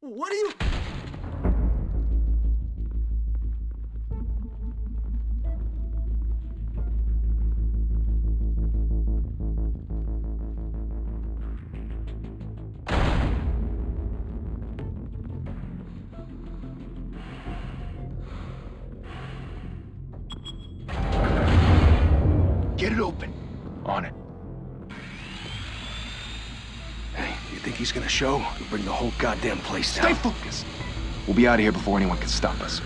What are you... Get it open. On it. Hey, you think he's gonna show? We'll bring the whole goddamn place down. Stay focused. We'll be out of here before anyone can stop us.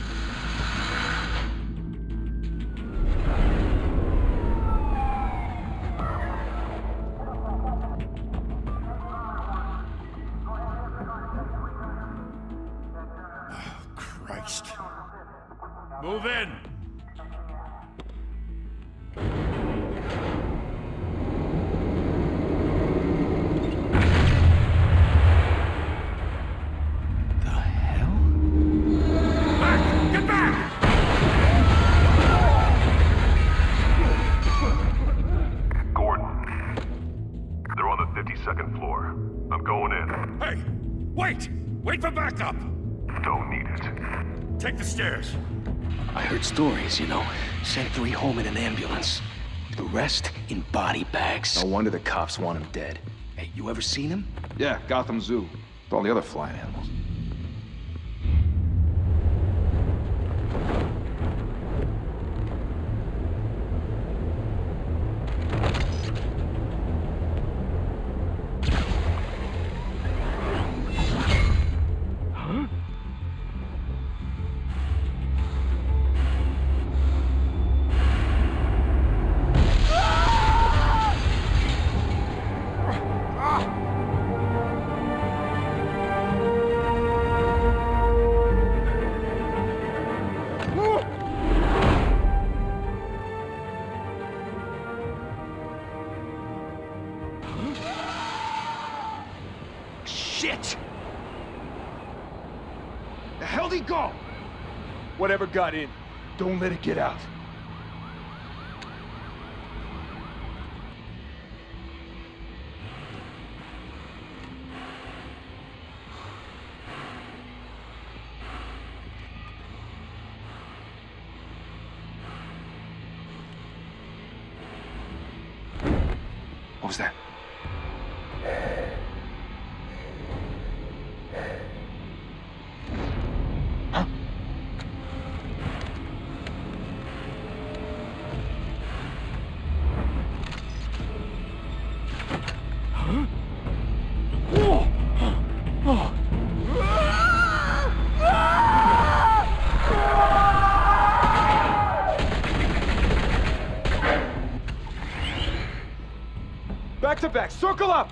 Christ. Move in! The hell? Back! Get back! Gordon. They're on the 52nd floor. I'm going in. Hey! Wait! Wait for backup! Don't need it. Take the stairs. I heard stories, you know. Sent 3 home in an ambulance. The rest in body bags. No wonder the cops want him dead. Hey, you ever seen him? Yeah, Gotham Zoo. With all the other flying animals. Shit! The hell'd he go? Whatever got in, don't let it get out. What was that? Huh? Huh? Whoa! Oh. Back to back, circle up!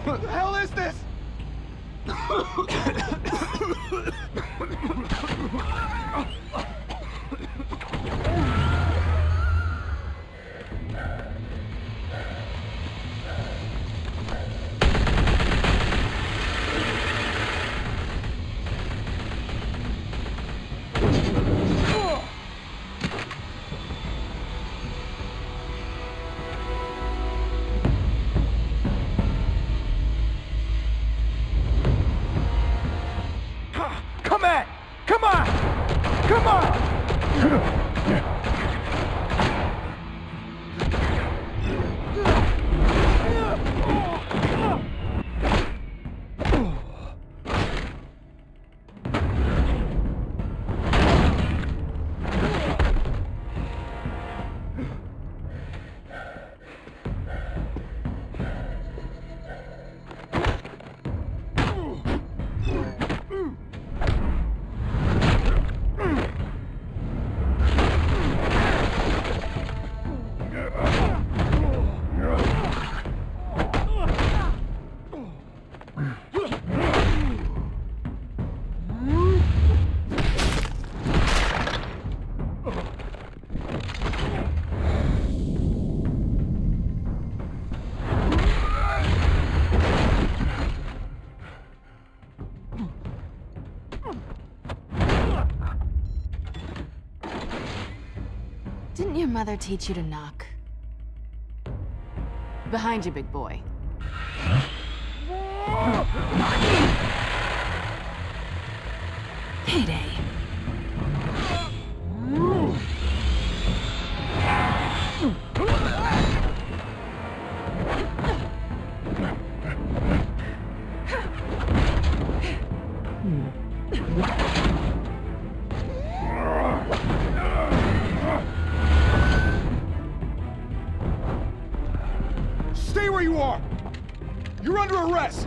What the hell is this? mother teach you to knock? Behind you, big boy. Payday. Stay where you are! You're under arrest!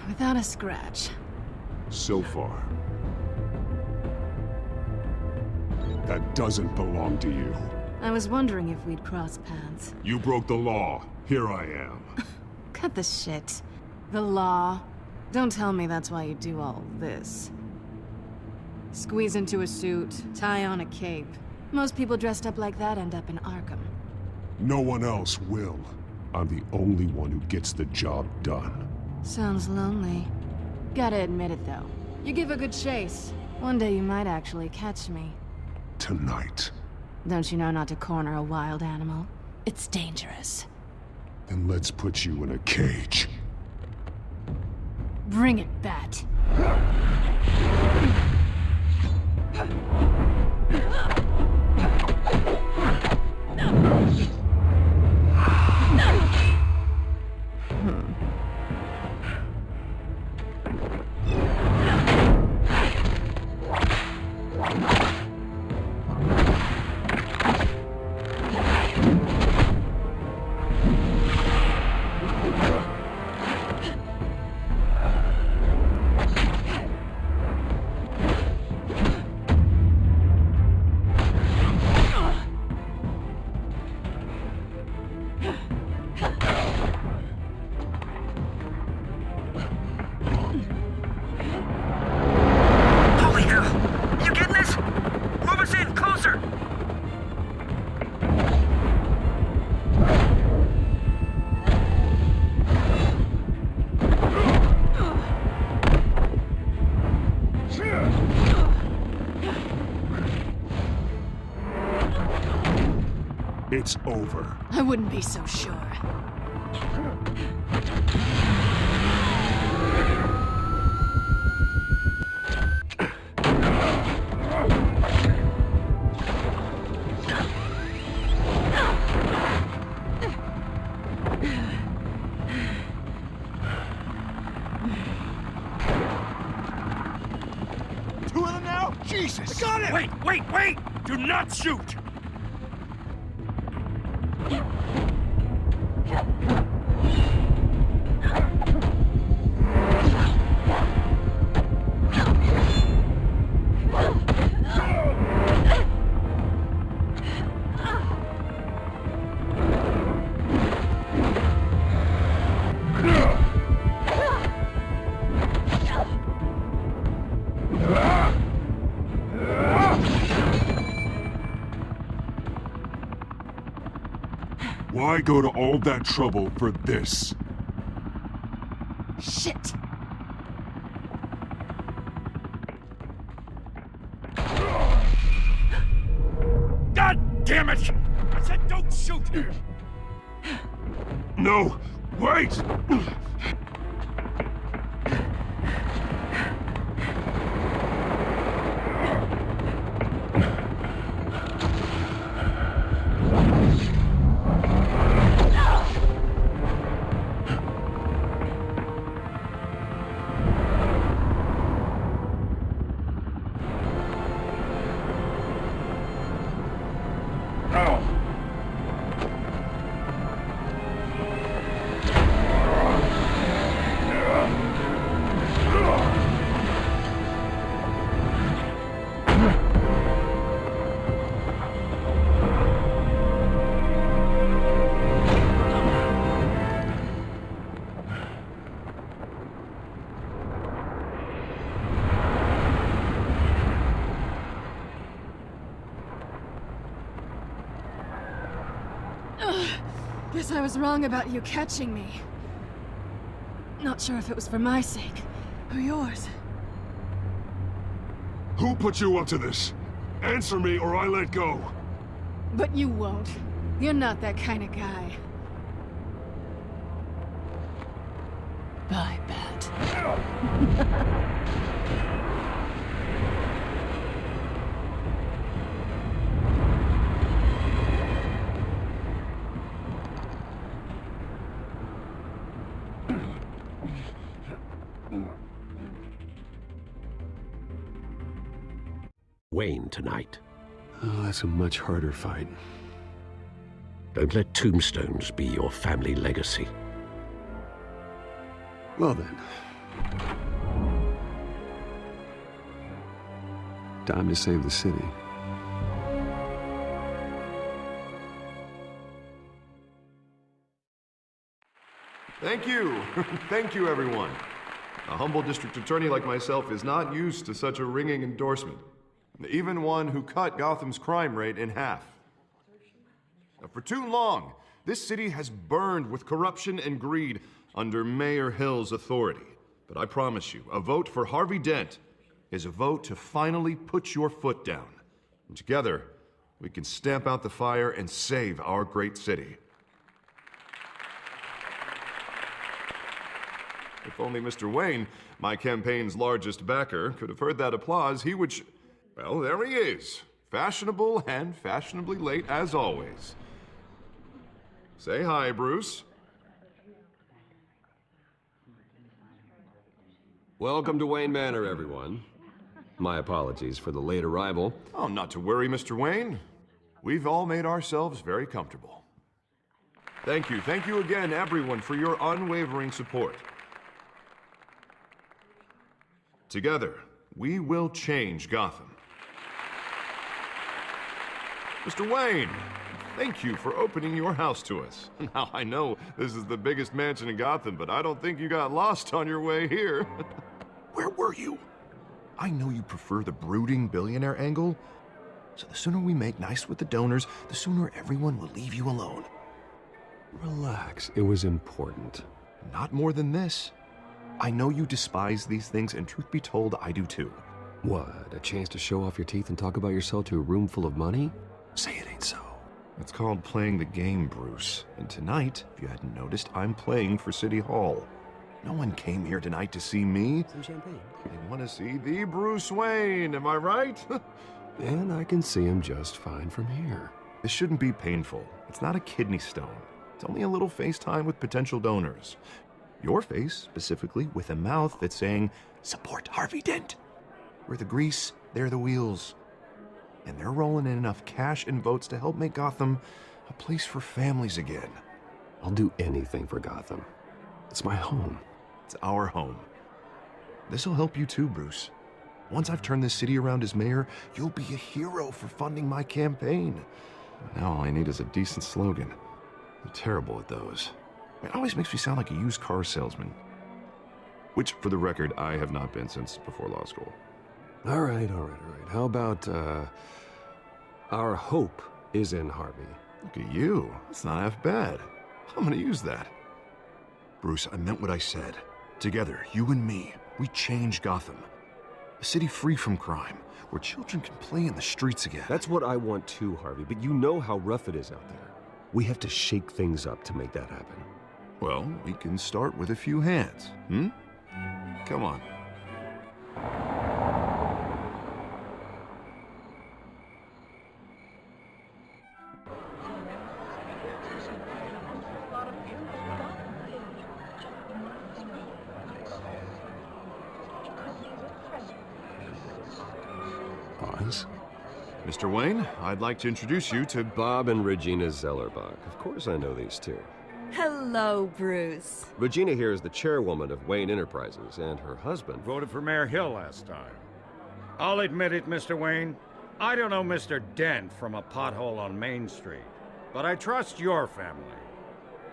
Without a scratch. So far. That doesn't belong to you. I was wondering if we'd cross paths. You broke the law. Here I am. Cut the shit. The law. Don't tell me that's why you do all this. Squeeze into a suit, tie on a cape. Most people dressed up like that end up in Arkham. No one else will. I'm the only one who gets the job done. Sounds lonely. Gotta admit it, though. You give a good chase. One day you might actually catch me. Tonight. Don't you know not to corner a wild animal? It's dangerous. Then let's put you in a cage. Bring it, Bat. It's over. I wouldn't be so sure. Two of them now? Jesus! Got it! Wait! Do not shoot! Why go to all that trouble for this? Shit! God damn it! I said don't shoot! No! Wait! Guess I was wrong about you catching me. Not sure if it was for my sake, or yours. Who put you up to this? Answer me or I let go. But you won't. You're not that kind of guy. Bye, Bat. Wayne tonight. Oh, that's a much harder fight. Don't let tombstones be your family legacy. Well then. Time to save the city. Thank you. Thank you, everyone. A humble district attorney like myself is not used to such a ringing endorsement. Even one who cut Gotham's crime rate in half. Now, for too long, this city has burned with corruption and greed under Mayor Hill's authority. But I promise you, a vote for Harvey Dent is a vote to finally put your foot down. And together, we can stamp out the fire and save our great city. If only Mr. Wayne, my campaign's largest backer, could have heard that applause, he would well, there he is. Fashionable and fashionably late as always. Say hi, Bruce. Welcome to Wayne Manor, everyone. My apologies for the late arrival. Oh, not to worry, Mr. Wayne. We've all made ourselves very comfortable. Thank you again, everyone, for your unwavering support. Together, we will change Gotham. Mr. Wayne, thank you for opening your house to us. Now, I know this is the biggest mansion in Gotham, but I don't think you got lost on your way here. Where were you? I know you prefer the brooding billionaire angle, so the sooner we make nice with the donors, the sooner everyone will leave you alone. Relax, it was important. Not more than this. I know you despise these things, and truth be told, I do too. What, a chance to show off your teeth and talk about yourself to a room full of money? Say it ain't so. It's called playing the game, Bruce. And tonight, if you hadn't noticed, I'm playing for City Hall. No one came here tonight to see me. Some champagne. They want to see the Bruce Wayne, am I right? And I can see him just fine from here. This shouldn't be painful. It's not a kidney stone. It's only a little FaceTime with potential donors. Your face, specifically, with a mouth that's saying, support Harvey Dent. We're the grease, they're the wheels. And they're rolling in enough cash and votes to help make Gotham a place for families again. I'll do anything for Gotham. It's my home. It's our home. This'll help you too, Bruce. Once I've turned this city around as mayor, you'll be a hero for funding my campaign. Now all I need is a decent slogan. I'm terrible at those. It always makes me sound like a used car salesman. Which, for the record, I have not been since before law school. All right. How about, our hope is in Harvey. Look at you. That's not half bad. I'm gonna use that. Bruce, I meant what I said. Together, you and me, we change Gotham. A city free from crime, where children can play in the streets again. That's what I want too, Harvey, but you know how rough it is out there. We have to shake things up to make that happen. Well, we can start with a few hands, Come on. Pause. Mr. Wayne, I'd like to introduce you to Bob and Regina Zellerbach. Of course I know these two. Hello, Bruce. Regina here is the chairwoman of Wayne Enterprises, and her husband... Voted for Mayor Hill last time. I'll admit it, Mr. Wayne. I don't know Mr. Dent from a pothole on Main Street, but I trust your family.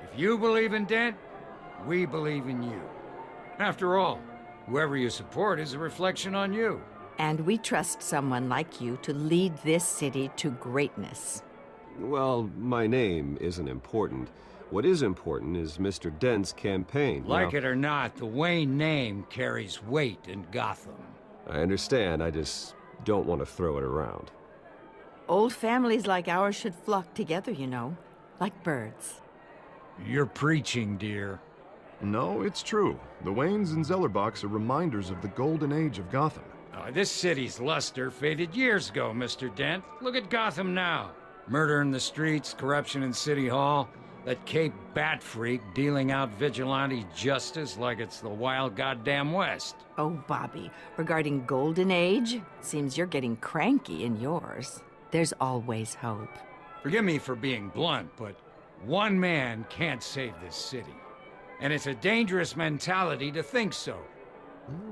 If you believe in Dent, we believe in you. After all, whoever you support is a reflection on you. And we trust someone like you to lead this city to greatness. Well, my name isn't important. What is important is Mr. Dent's campaign. Like Now, it or not, the Wayne name carries weight in Gotham. I understand, I just don't want to throw it around. Old families like ours should flock together, you know, like birds. You're preaching, dear. No, it's true. The Waynes and Zellerbachs are reminders of the golden age of Gotham. This city's luster faded years ago, Mr. Dent. Look at Gotham now. Murder in the streets, corruption in City Hall, that Cape Bat freak dealing out vigilante justice like it's the wild goddamn West. Oh, Bobby, regarding Golden Age, seems you're getting cranky in yours. There's always hope. Forgive me for being blunt, but one man can't save this city. And it's a dangerous mentality to think so.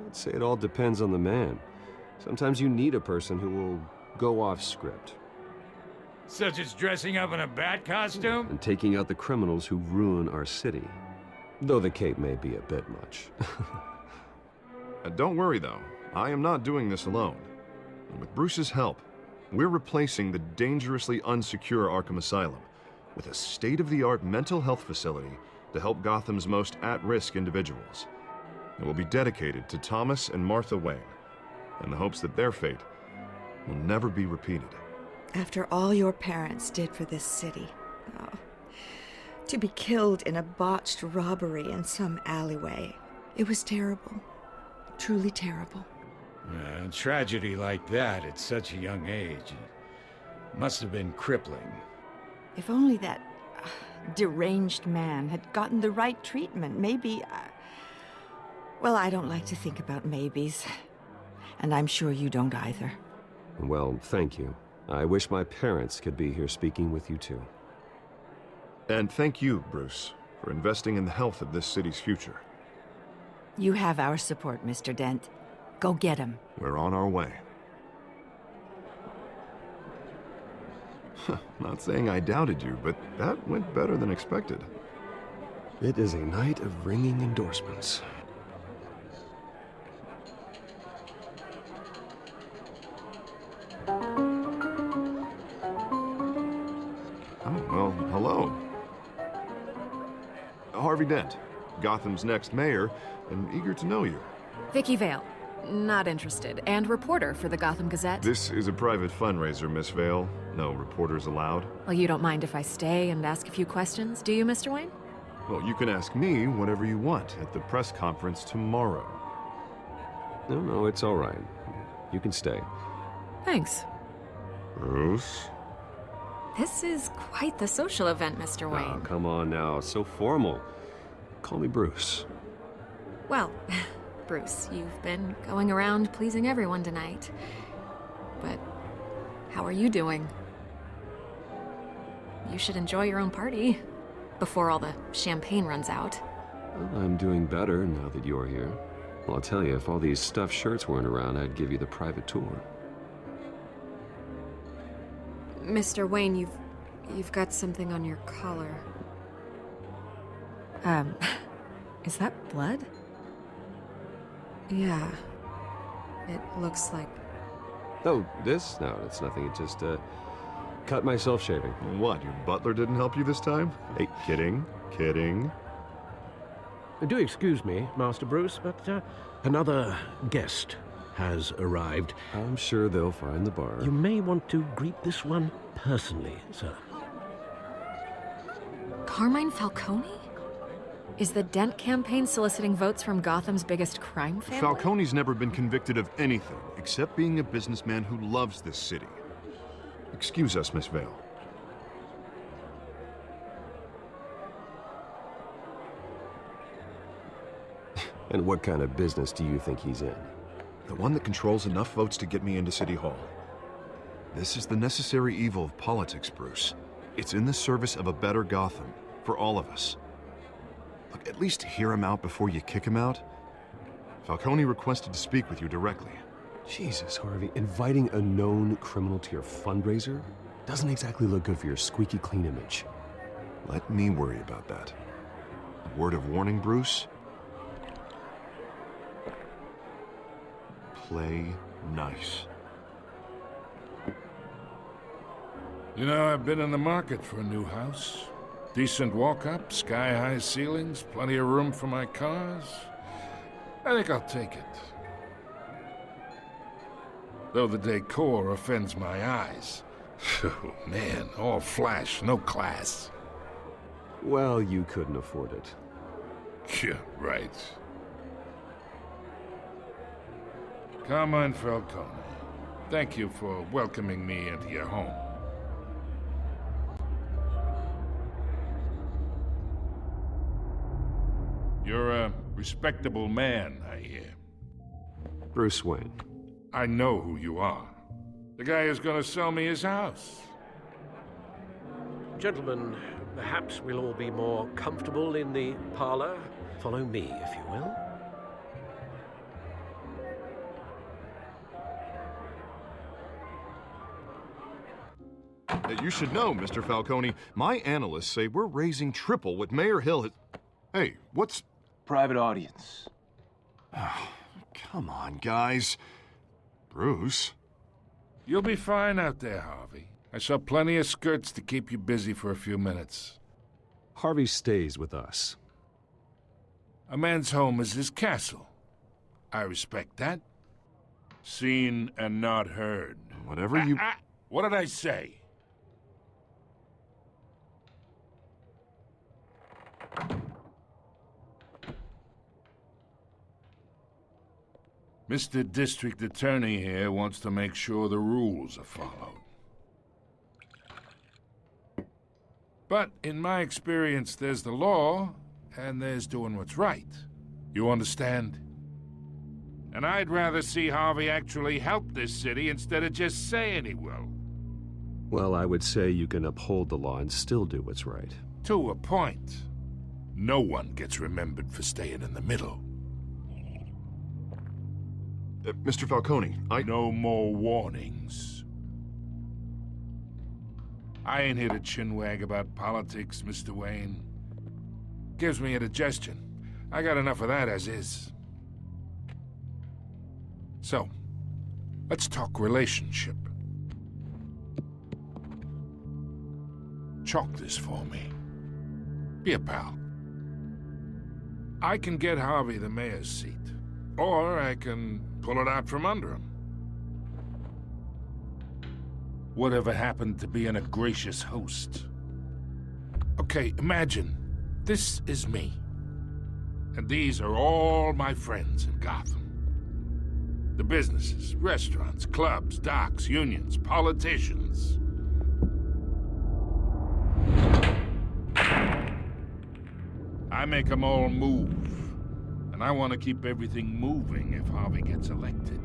I'd say it all depends on the man. Sometimes you need a person who will go off script. Such as dressing up in a bat costume? And taking out the criminals who ruin our city. Though the cape may be a bit much. Don't worry, though. I am not doing this alone. And with Bruce's help, we're replacing the dangerously unsecure Arkham Asylum with a state-of-the-art mental health facility to help Gotham's most at-risk individuals. It will be dedicated to Thomas and Martha Wayne, in the hopes that their fate will never be repeated. After all your parents did for this city, oh, to be killed in a botched robbery in some alleyway, it was terrible. Truly terrible. A tragedy like that at such a young age must have been crippling. If only that deranged man had gotten the right treatment, maybe... Well, I don't like to think about maybes. And I'm sure you don't either. Well, thank you. I wish my parents could be here speaking with you too. And thank you, Bruce, for investing in the health of this city's future. You have our support, Mr. Dent. Go get him. We're on our way. Not saying I doubted you, but that went better than expected. It is a night of ringing endorsements. Oh, well, hello. Harvey Dent, Gotham's next mayor, and eager to know you. Vicky Vale. Not interested. And reporter for the Gotham Gazette. This is a private fundraiser, Miss Vale. No reporters allowed. Well, you don't mind if I stay and ask a few questions, do you, Mr. Wayne? Well, you can ask me whatever you want at the press conference tomorrow. No, it's all right. You can stay. Thanks. Bruce? This is quite the social event, Mr. Wayne. Oh, come on now. So formal. Call me Bruce. Well, Bruce, you've been going around pleasing everyone tonight. But how are you doing? You should enjoy your own party before all the champagne runs out. Well, I'm doing better now that you're here. Well, I'll tell you, if all these stuffed shirts weren't around, I'd give you the private tour. Mr. Wayne, you've got something on your collar. Is that blood? Yeah. It looks like... Oh, this? No, it's nothing. It just, cut myself shaving. What, your butler didn't help you this time? Hey, kidding. Do excuse me, Master Bruce, but another guest has arrived. I'm sure they'll find the bar. You may want to greet this one personally, sir. Carmine Falcone? Is the Dent campaign soliciting votes from Gotham's biggest crime family? Falcone's never been convicted of anything except being a businessman who loves this city. Excuse us, Miss Vale. And what kind of business do you think he's in? The one that controls enough votes to get me into City Hall. This is the necessary evil of politics, Bruce. It's in the service of a better Gotham, for all of us. Look, at least hear him out before you kick him out. Falcone requested to speak with you directly. Jesus, Harvey, inviting a known criminal to your fundraiser doesn't exactly look good for your squeaky clean image. Let me worry about that. A word of warning, Bruce? Play nice. You know, I've been in the market for a new house. Decent walk-up, sky-high ceilings, plenty of room for my cars. I think I'll take it. Though the decor offends my eyes. Oh, man, all flash, no class. Well, you couldn't afford it. Yeah, right. Carmine Falcone, thank you for welcoming me into your home. You're a respectable man, I hear. Bruce Wayne. I know who you are. The guy who's gonna sell me his house. Gentlemen, perhaps we'll all be more comfortable in the parlor. Follow me, if you will. You should know, Mr. Falcone, my analysts say we're raising triple what Mayor Hill has... Hey, what's... Private audience. Come on, guys. Bruce? You'll be fine out there, Harvey. I saw plenty of skirts to keep you busy for a few minutes. Harvey stays with us. A man's home is his castle. I respect that. Seen and not heard. Whatever you... What did I say? Mr. District Attorney here wants to make sure the rules are followed. But in my experience, there's the law, and there's doing what's right. You understand? And I'd rather see Harvey actually help this city instead of just saying he will. Well, I would say you can uphold the law and still do what's right. To a point. No one gets remembered for staying in the middle. Mr. Falcone, No more warnings. I ain't here to chinwag about politics, Mr. Wayne. Gives me indigestion. I got enough of that as is. So, let's talk relationship. Chalk this for me. Be a pal. I can get Harvey the mayor's seat, or I can pull it out from under him. Whatever happened to being a gracious host? Okay, imagine, this is me. And these are all my friends in Gotham. The businesses, restaurants, clubs, docks, unions, politicians. I make them all move. And I want to keep everything moving if Harvey gets elected.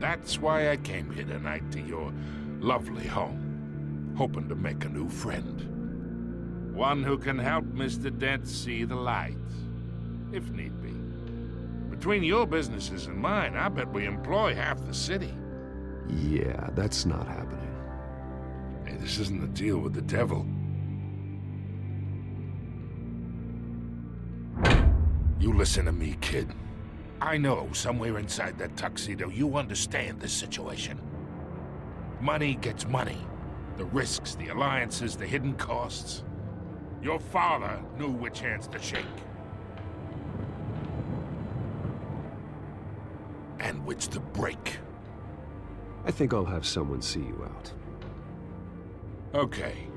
That's why I came here tonight to your lovely home, hoping to make a new friend. One who can help Mr. Dent see the light, if need be. Between your businesses and mine, I bet we employ half the city. Yeah, that's not happening. Hey, this isn't a deal with the devil. You listen to me, kid. I know somewhere inside that tuxedo you understand this situation. Money gets money. The risks, the alliances, the hidden costs. Your father knew which hands to shake. And which to break. I think I'll have someone see you out. Okay.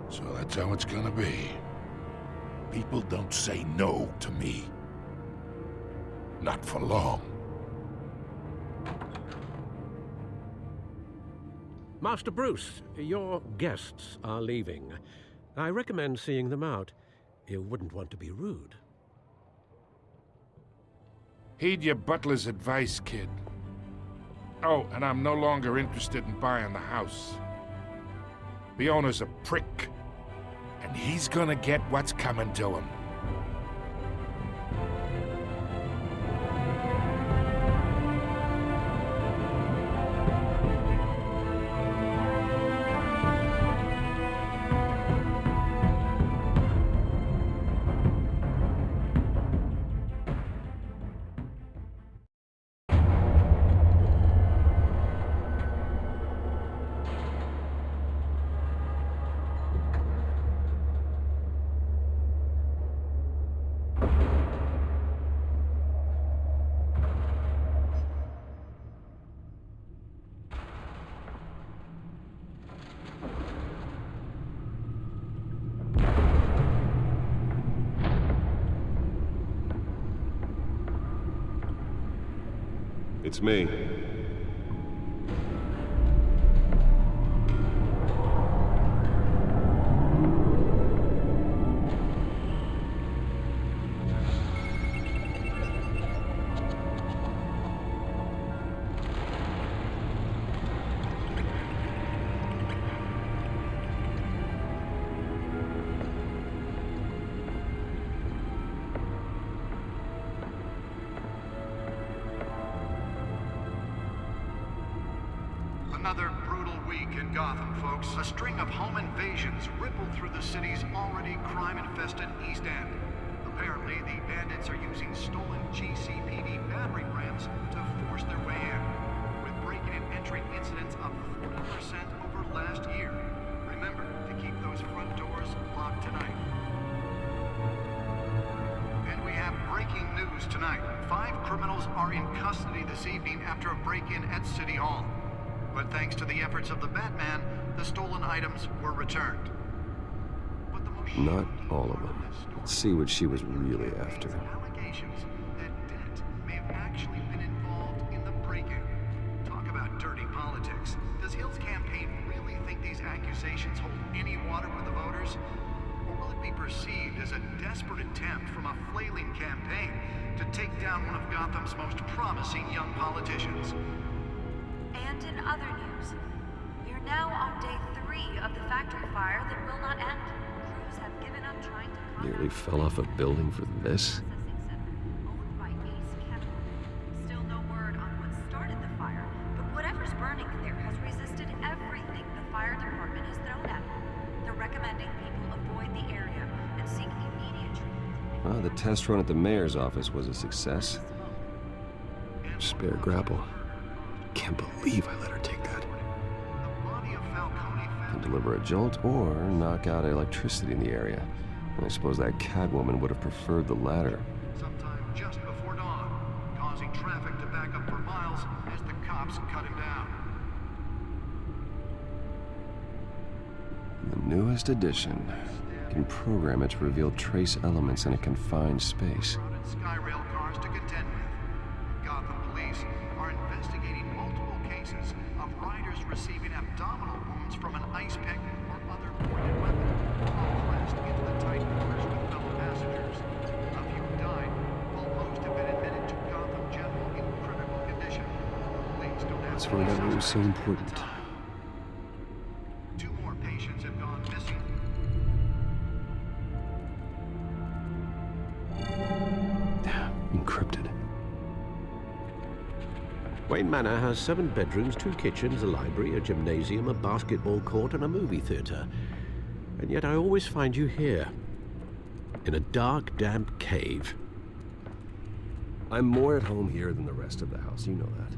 So that's how it's gonna be. People don't say no to me. Not for long. Master Bruce, your guests are leaving. I recommend seeing them out. You wouldn't want to be rude. Heed your butler's advice, kid. Oh, and I'm no longer interested in buying the house. The owner's a prick. And he's gonna get what's coming to him. Beats me. Another brutal week in Gotham, folks. A string of home invasions rippled through the city's already crime-infested East End. Apparently, the bandits are using stolen GCPD battering rams to force their way in, with break-in and entry incidents up 40% over last year. Remember to keep those front doors locked tonight. And we have breaking news tonight. 5 criminals are in custody this evening after a break-in at City Hall. But thanks to the efforts of the Batman, the stolen items were returned. Not all of them. Let's see what she was really after. Allegations that Dent may have actually been involved in the break-in. Talk about dirty politics. Does Hill's campaign really think these accusations hold any water with the voters? Or will it be perceived as a desperate attempt from a flailing campaign to take down one of Gotham's most promising young politicians? And in other news, we're now on day 3 of the factory fire that will not end. Crews have given up trying to Nearly fell off a building for this. owned by Ace Chemical. Still no word on what started the fire, but whatever's burning in there has resisted everything the fire department has thrown at it. They're recommending people avoid the area and seek immediate treatment. Well, the test run at the mayor's office was a success. Spare grapple. Can't believe I let her take that. Can deliver a jolt or knock out electricity in the area. I suppose that Catwoman would have preferred the latter. Sometime just before dawn, causing traffic to back up for miles as the cops cut him down. The newest edition can program it to reveal trace elements in a confined space. Skyrail cars to contend with. Gotham police are investigating multiple cases of riders receiving abdominal wounds from an ice pick or other pointed weapon, all pressed into the tight quarters with fellow passengers. A few died, while most have been admitted to Gotham General in critical condition. Police don't have That's why that was so important. 2 more patients have gone missing. Encrypted. Wayne Manor has 7 bedrooms, 2 kitchens, a library, a gymnasium, a basketball court, and a movie theater. And yet I always find you here, in a dark, damp cave. I'm more at home here than the rest of the house, you know that.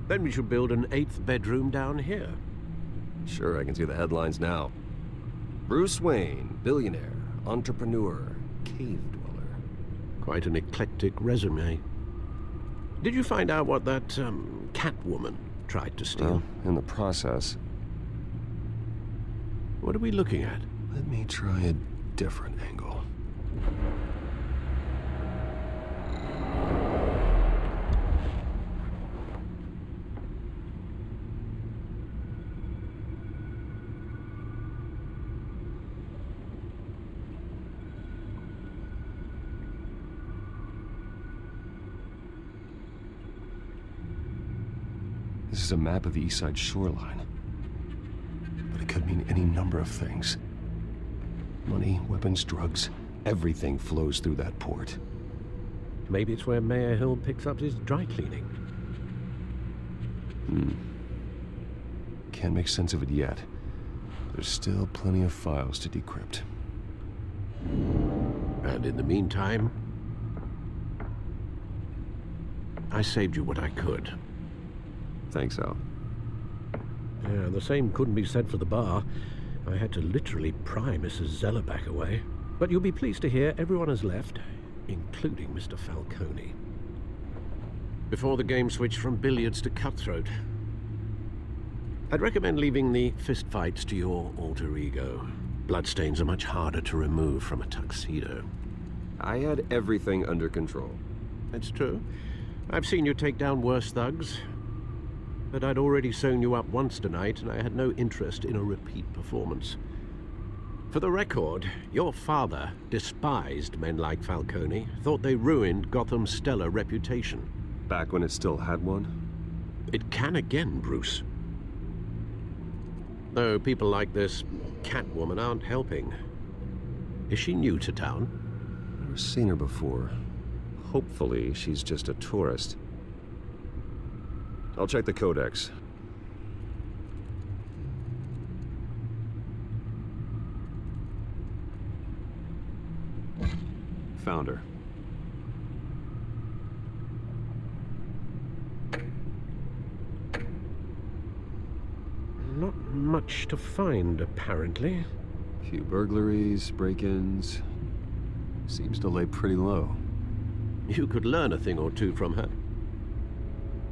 Then we should build an 8th bedroom down here. Sure, I can see the headlines now. Bruce Wayne, billionaire, entrepreneur, cave dweller. Quite an eclectic resume. Did you find out what that, Catwoman tried to steal? Well, in the process. What are we looking at? Let me try a different angle. This is a map of the East Side shoreline. But it could mean any number of things. Money, weapons, drugs, everything flows through that port. Maybe it's where Mayor Hill picks up his dry cleaning. Can't make sense of it yet. There's still plenty of files to decrypt. And in the meantime, I saved you what I could. Thanks, Al. Yeah, the same couldn't be said for the bar. I had to literally pry Mrs. Zeller back away. But you'll be pleased to hear everyone has left, including Mr. Falcone. Before the game switched from billiards to cutthroat. I'd recommend leaving the fistfights to your alter ego. Bloodstains are much harder to remove from a tuxedo. I had everything under control. It's true. I've seen you take down worse thugs, but I'd already sewn you up once tonight, and I had no interest in a repeat performance. For the record, your father despised men like Falcone, thought they ruined Gotham's stellar reputation. Back when it still had one? It can again, Bruce. Though people like this Catwoman aren't helping. Is she new to town? Never seen her before. Hopefully, she's just a tourist. I'll check the codex. Found her. Not much to find, apparently. Few burglaries, break-ins. Seems to lay pretty low. You could learn a thing or two from her.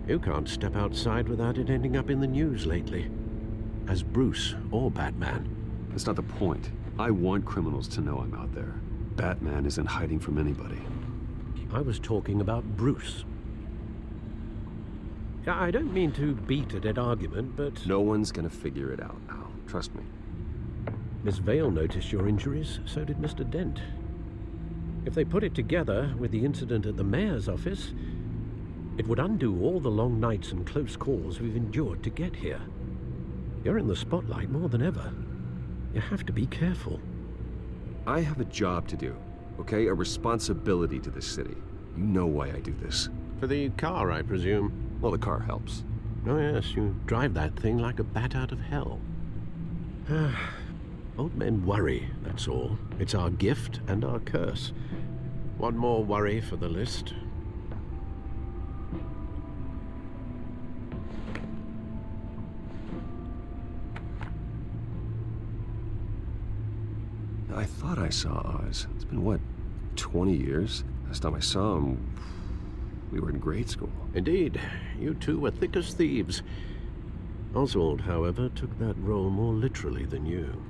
You can't step outside without it ending up in the news lately. As Bruce or Batman. That's not the point. I want criminals to know I'm out there. Batman isn't hiding from anybody. I was talking about Bruce. I don't mean to beat a dead argument, but... No one's gonna figure it out, Al. Trust me. Miss Vale noticed your injuries, so did Mr. Dent. If they put it together with the incident at the mayor's office, it would undo all the long nights and close calls we've endured to get here. You're in the spotlight more than ever. You have to be careful. I have a job to do, okay? A responsibility to this city. You know why I do this. For the car, I presume. Well, the car helps. Oh yes, you drive that thing like a bat out of hell. Old men worry, that's all. It's our gift and our curse. One more worry for the list. I thought I saw Oz. It's been, what, 20 years? Last time I saw him, we were in grade school. Indeed. You two were thick as thieves. Oswald, however, took that role more literally than you.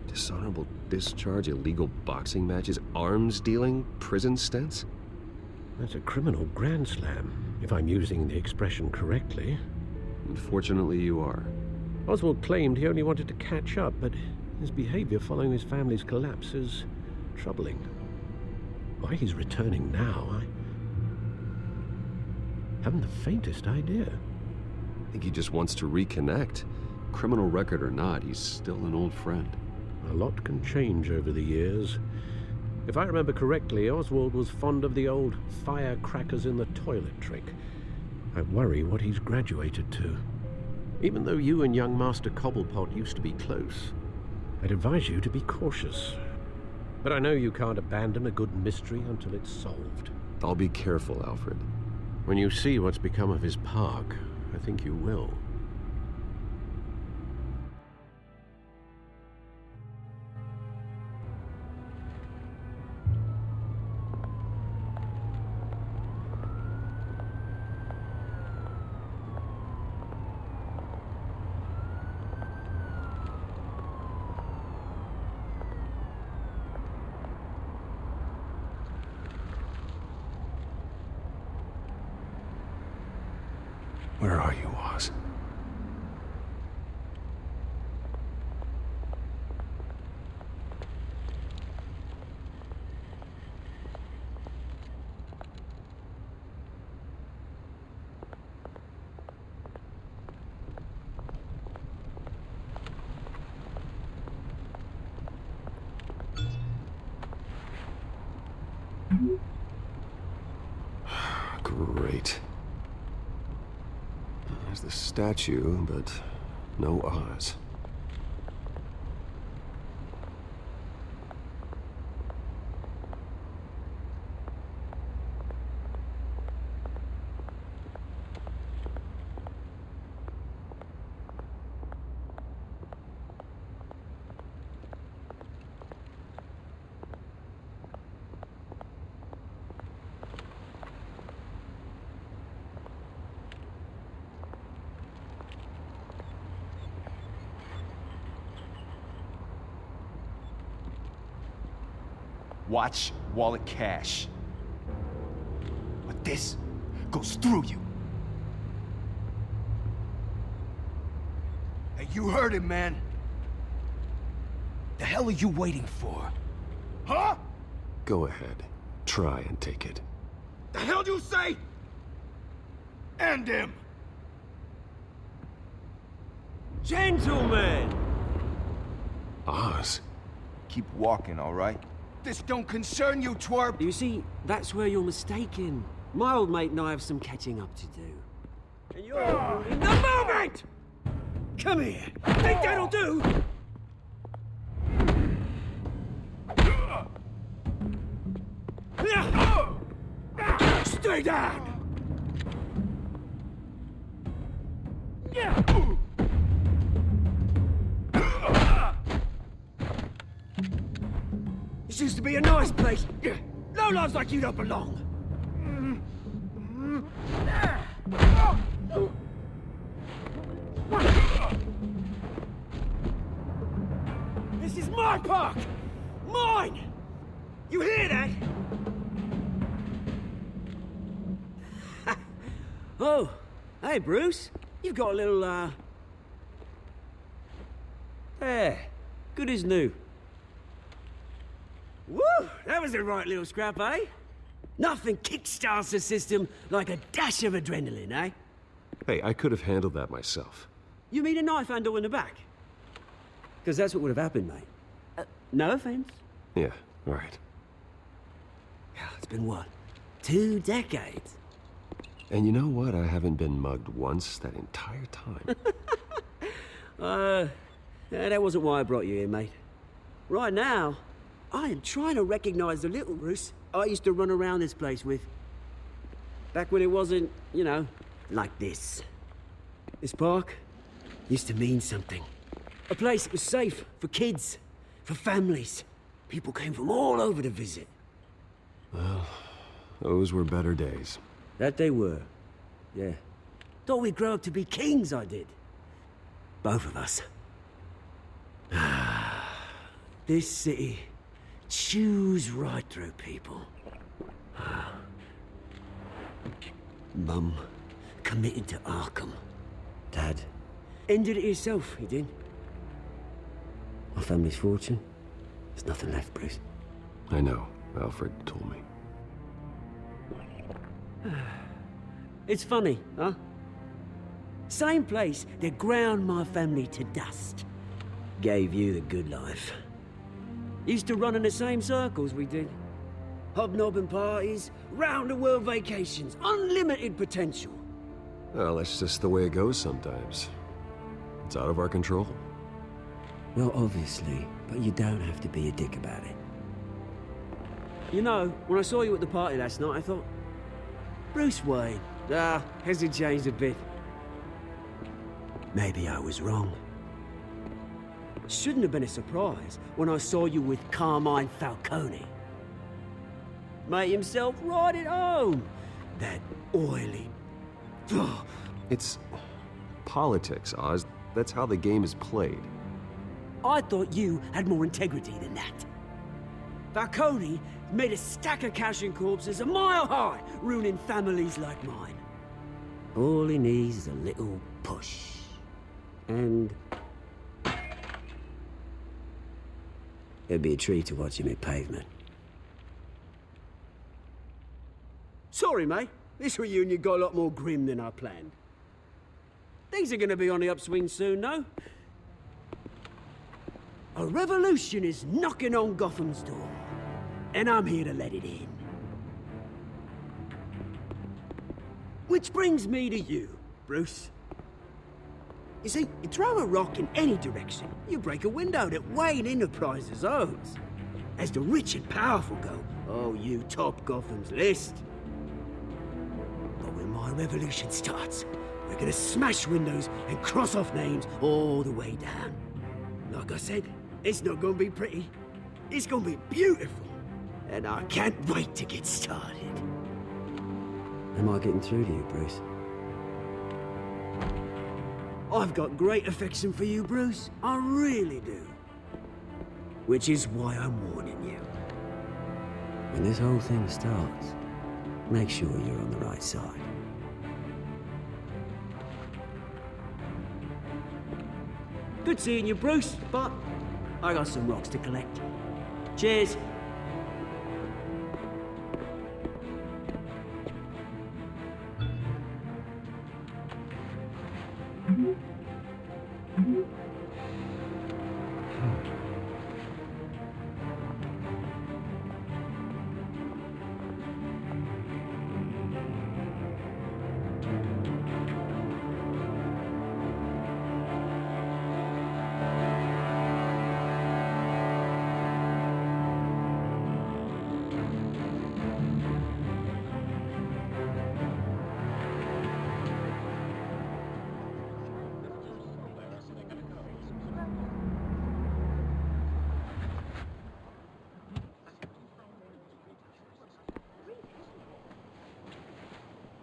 Dishonorable discharge, illegal boxing matches, arms dealing, prison stints? That's a criminal grand slam, if I'm using the expression correctly. Unfortunately, you are. Oswald claimed he only wanted to catch up, but his behavior following his family's collapse is troubling. Why he's returning now, I haven't the faintest idea. I think he just wants to reconnect. Criminal record or not, he's still an old friend. A lot can change over the years. If I remember correctly, Oswald was fond of the old firecrackers in the toilet trick. I worry what he's graduated to. Even though you and young Master Cobblepot used to be close, I'd advise you to be cautious. But I know you can't abandon a good mystery until it's solved. I'll be careful, Alfred. When you see what's become of his park, I think you will. Where are you, Oz? Great. There's the statue, but no Oz. Watch wallet cash. this goes through you. Hey, you heard him, man. The hell are you waiting for? Huh? Go ahead. Try and take it. The hell do you say? End him! Gentlemen! Oz. Keep walking, all right? This don't concern you, twerp! You see, that's where you're mistaken. My old mate and I have some catching up to do. And you're ruining the moment! Come here. Think that'll do? Stay down! This used to be a nice place. Lowlifes like you don't belong. This is my park! Mine! You hear that? Oh, hey, Bruce. You've got a little, There. Good as new. Woo! That was a right little scrap, eh? Nothing kickstarts the system like a dash of adrenaline, eh? Hey, I could have handled that myself. You mean a knife handle in the back? Because that's what would have happened, mate. No offense. Yeah, all right. It's been, what, 2 decades? And you know what? I haven't been mugged once that entire time. That wasn't why I brought you here, mate. Right now, I am trying to recognize the little Bruce I used to run around this place with. Back when it wasn't, you know, like this. This park used to mean something. A place that was safe for kids, for families. People came from all over to visit. Well, those were better days. That they were, yeah. Thought we'd grow up to be kings, I did. Both of us. This city chews right through people. Mum committed to Arkham. Dad ended it himself, he did. My family's fortune, there's nothing left, Bruce. I know. Alfred told me. It's funny, huh? Same place that ground my family to dust. Gave you the good life. Used to run in the same circles we did. Hobnobbing parties, round-the-world vacations, unlimited potential. Well, that's just the way it goes sometimes. It's out of our control. Well, obviously, but you don't have to be a dick about it. You know, when I saw you at the party last night, I thought, Bruce Wayne. Has it changed a bit? Maybe I was wrong. Shouldn't have been a surprise when I saw you with Carmine Falcone. Made himself right at home. That oily... It's politics, Oz. That's how the game is played. I thought you had more integrity than that. Falcone made a stack of cash and corpses a mile high, ruining families like mine. All he needs is a little push. And... it'd be a treat to watch him hit pavement. Sorry, mate. This reunion got a lot more grim than I planned. Things are gonna be on the upswing soon, though. A revolution is knocking on Gotham's door. And I'm here to let it in. Which brings me to you, Bruce. You see, you throw a rock in any direction, you break a window that Wayne Enterprises owns. As the rich and powerful go, oh, you top Gotham's list. But when my revolution starts, we're gonna smash windows and cross off names all the way down. Like I said, it's not gonna be pretty. It's gonna be beautiful. And I can't wait to get started. Am I getting through to you, Bruce? I've got great affection for you, Bruce. I really do. Which is why I'm warning you. When this whole thing starts, Make sure you're on the right side. Good seeing you, Bruce, but I got some rocks to collect. Cheers.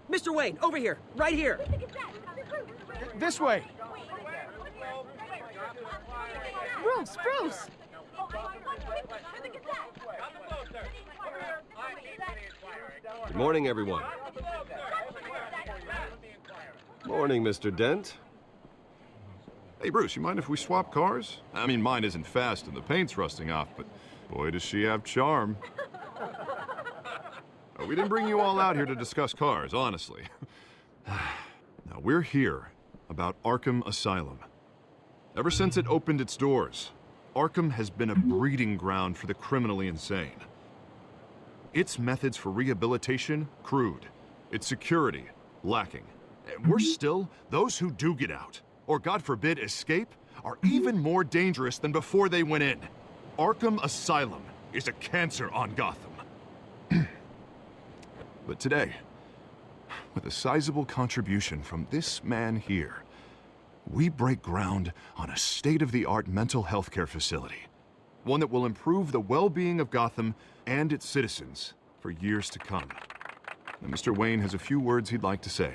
Mr. Wayne, over here, right here. This way. Bruce, Bruce! Good morning, everyone. Morning, Mr. Dent. Hey, Bruce, you mind if we swap cars? I mean, mine isn't fast and the paint's rusting off, but boy, does she have charm. We didn't bring you all out here to discuss cars, honestly. Now, we're here about Arkham Asylum. Ever since it opened its doors, Arkham has been a breeding ground for the criminally insane. Its methods for rehabilitation, crude. Its security, lacking. And worse still, those who do get out, or God forbid, escape, are even more dangerous than before they went in. Arkham Asylum is a cancer on Gotham. But today, with a sizable contribution from this man here, we break ground on a state-of-the-art mental health care facility. One that will improve the well-being of Gotham and its citizens for years to come. And Mr. Wayne has a few words he'd like to say.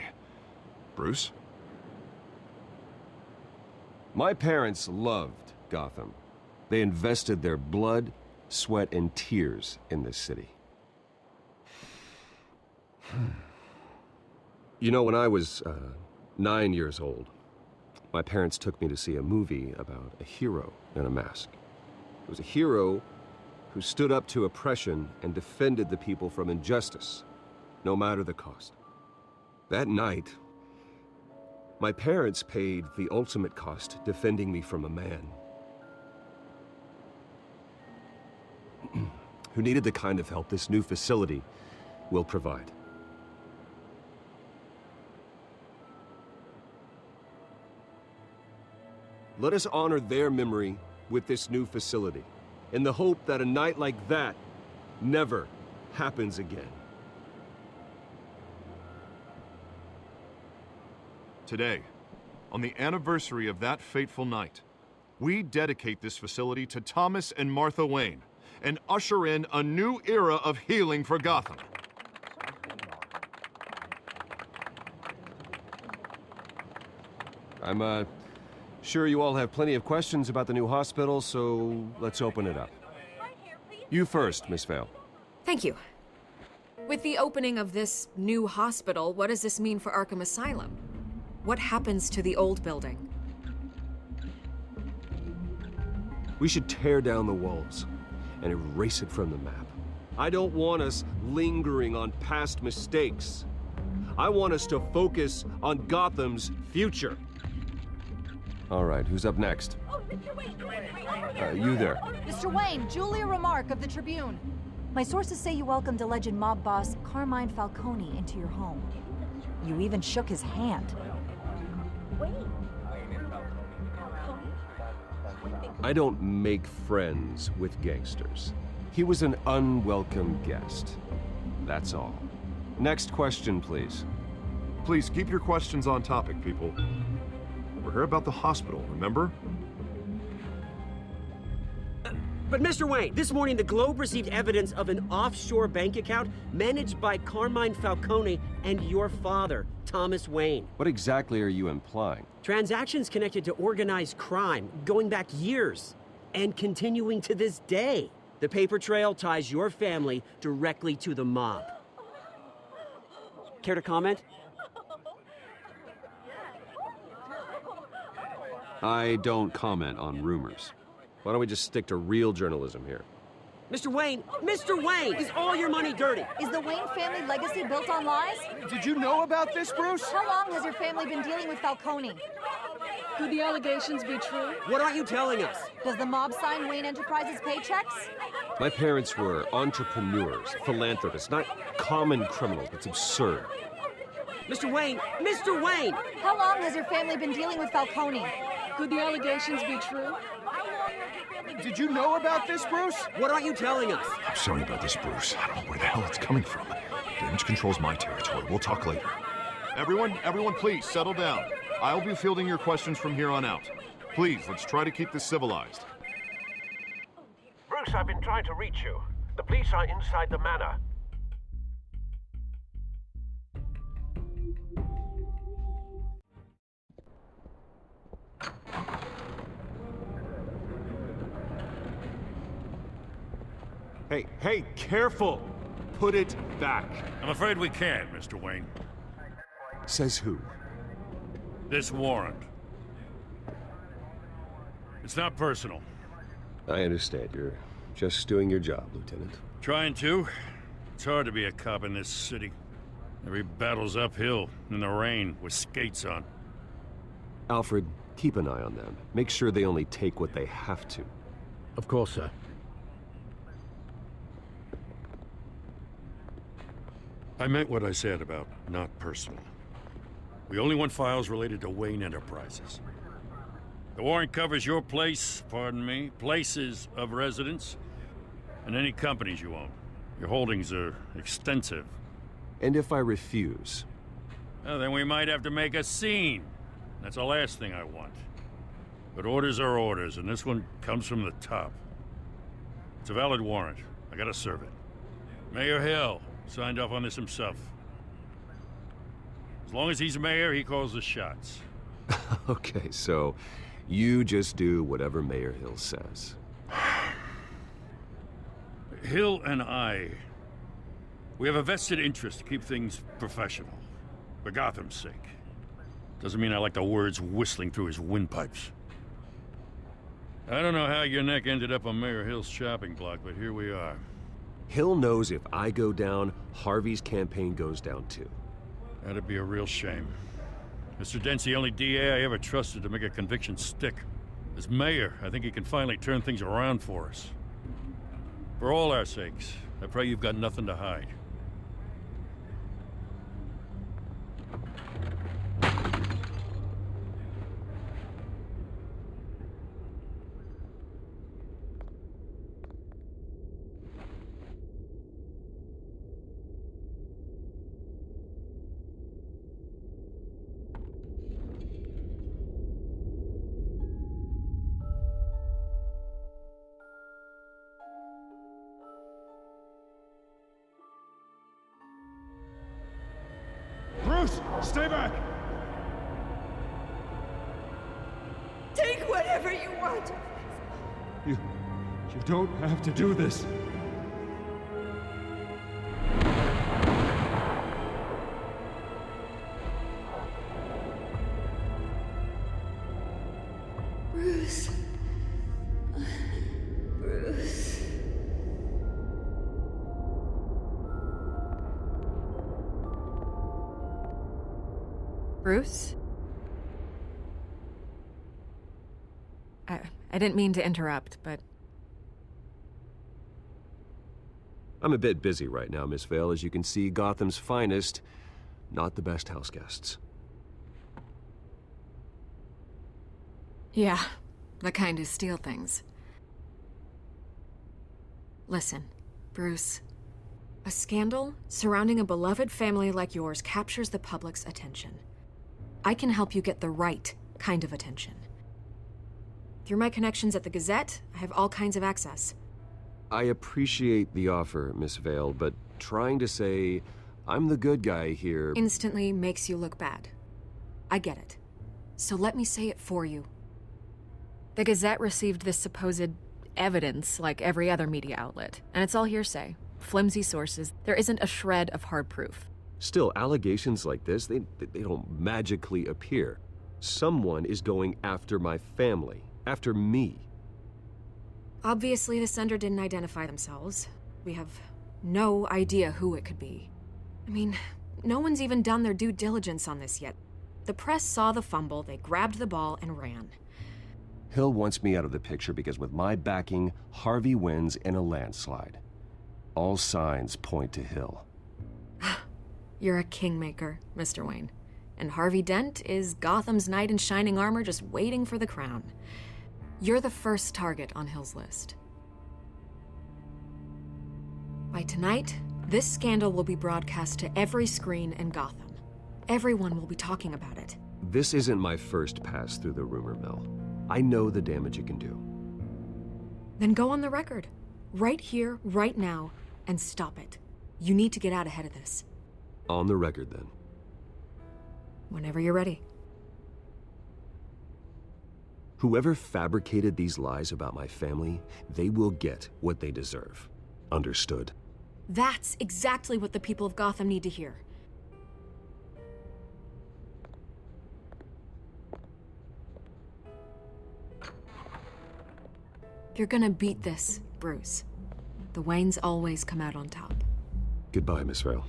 Bruce? My parents loved Gotham. They invested their blood, sweat, and tears in this city. You know, when I was 9 years old, my parents took me to see a movie about a hero in a mask. It was a hero who stood up to oppression and defended the people from injustice, no matter the cost. That night, my parents paid the ultimate cost defending me from a man who needed the kind of help this new facility will provide. Let us honor their memory with this new facility, in the hope that a night like that never happens again. Today, on the anniversary of that fateful night, we dedicate this facility to Thomas and Martha Wayne and usher in a new era of healing for Gotham. I'm, sure you all have plenty of questions about the new hospital, so let's open it up. You first, Miss Vale. Thank you. With the opening of this new hospital, what does this mean for Arkham Asylum? What happens to the old building? We should tear down the walls and erase it from the map. I don't want us lingering on past mistakes. I want us to focus on Gotham's future. All right, who's up next? Oh, Mr. Wayne! You there. Mr. Wayne, Julia Remark of the Tribune. My sources say you welcomed alleged mob boss Carmine Falcone into your home. You even shook his hand. I don't make friends with gangsters. He was an unwelcome guest. That's all. Next question, please. Please keep your questions on topic, people. We're here about the hospital, remember? But Mr. Wayne, this morning the Globe received evidence of an offshore bank account managed by Carmine Falcone and your father, Thomas Wayne. What exactly are you implying? Transactions connected to organized crime, going back years, and continuing to this day. The paper trail ties your family directly to the mob. Care to comment? I don't comment on rumors. Why don't we just stick to real journalism here? Mr. Wayne! Mr. Wayne! Is all your money dirty? Is the Wayne family legacy built on lies? Did you know about this, Bruce? How long has your family been dealing with Falcone? Could the allegations be true? What aren't you telling us? Does the mob sign Wayne Enterprises paychecks? My parents were entrepreneurs, philanthropists, not common criminals. That's absurd. Mr. Wayne! Mr. Wayne! How long has your family been dealing with Falcone? Could the allegations be true? Did you know about this, Bruce? What aren't you telling us? I'm sorry about this, Bruce. I don't know where the hell it's coming from. Damage control's my territory. We'll talk later. Everyone, please, settle down. I'll be fielding your questions from here on out. Please, let's try to keep this civilized. Bruce, I've been trying to reach you. The police are inside the manor. Hey, careful! Put it back. I'm afraid we can't, Mr. Wayne. Says who? This warrant. It's not personal. I understand. You're just doing your job, Lieutenant. Trying to. It's hard to be a cop in this city. Every battle's uphill, in the rain, with skates on. Alfred, keep an eye on them. Make sure they only take what they have to. Of course, sir. I meant what I said about not personal. We only want files related to Wayne Enterprises. The warrant covers your place, pardon me, places of residence, and any companies you own. Your holdings are extensive. And if I refuse? Well, then we might have to make a scene. That's the last thing I want. But orders are orders, and this one comes from the top. It's a valid warrant. I gotta serve it. Mayor Hill signed off on this himself. As long as he's mayor, he calls the shots. Okay, so you just do whatever Mayor Hill says. Hill and we have a vested interest to keep things professional. For Gotham's sake. Doesn't mean I like the words whistling through his windpipes. I don't know how your neck ended up on Mayor Hill's chopping block, but here we are. Hill knows if I go down, Harvey's campaign goes down too. That'd be a real shame. Mr. Dent's the only DA I ever trusted to make a conviction stick. As mayor, I think he can finally turn things around for us. For all our sakes, I pray you've got nothing to hide. Bruce, stay back! Take whatever you want. You don't have to do this. Bruce. Bruce. Bruce? I didn't mean to interrupt, but... I'm a bit busy right now, Miss Vale. As you can see, Gotham's finest, not the best house guests. Yeah, the kind who steal things. Listen, Bruce. A scandal surrounding a beloved family like yours captures the public's attention. I can help you get the right kind of attention. Through my connections at the Gazette, I have all kinds of access. I appreciate the offer, Miss Vale, but trying to say I'm the good guy here... Instantly makes you look bad. I get it. So let me say it for you. The Gazette received this supposed evidence like every other media outlet, and it's all hearsay. Flimsy sources. There isn't a shred of hard proof. Still, allegations like this, they don't magically appear. Someone is going after my family, after me. Obviously, the sender didn't identify themselves. We have no idea who it could be. I mean, no one's even done their due diligence on this yet. The press saw the fumble, they grabbed the ball and ran. Hill wants me out of the picture because with my backing, Harvey wins in a landslide. All signs point to Hill. You're a kingmaker, Mr. Wayne. And Harvey Dent is Gotham's knight in shining armor just waiting for the crown. You're the first target on Hill's list. By tonight, this scandal will be broadcast to every screen in Gotham. Everyone will be talking about it. This isn't my first pass through the rumor mill. I know the damage it can do. Then go on the record. Right here, right now, and stop it. You need to get out ahead of this. On the record, then. Whenever you're ready. Whoever fabricated these lies about my family, they will get what they deserve. Understood? That's exactly what the people of Gotham need to hear. You're gonna beat this, Bruce. The Waynes always come out on top. Goodbye, Miss Vale.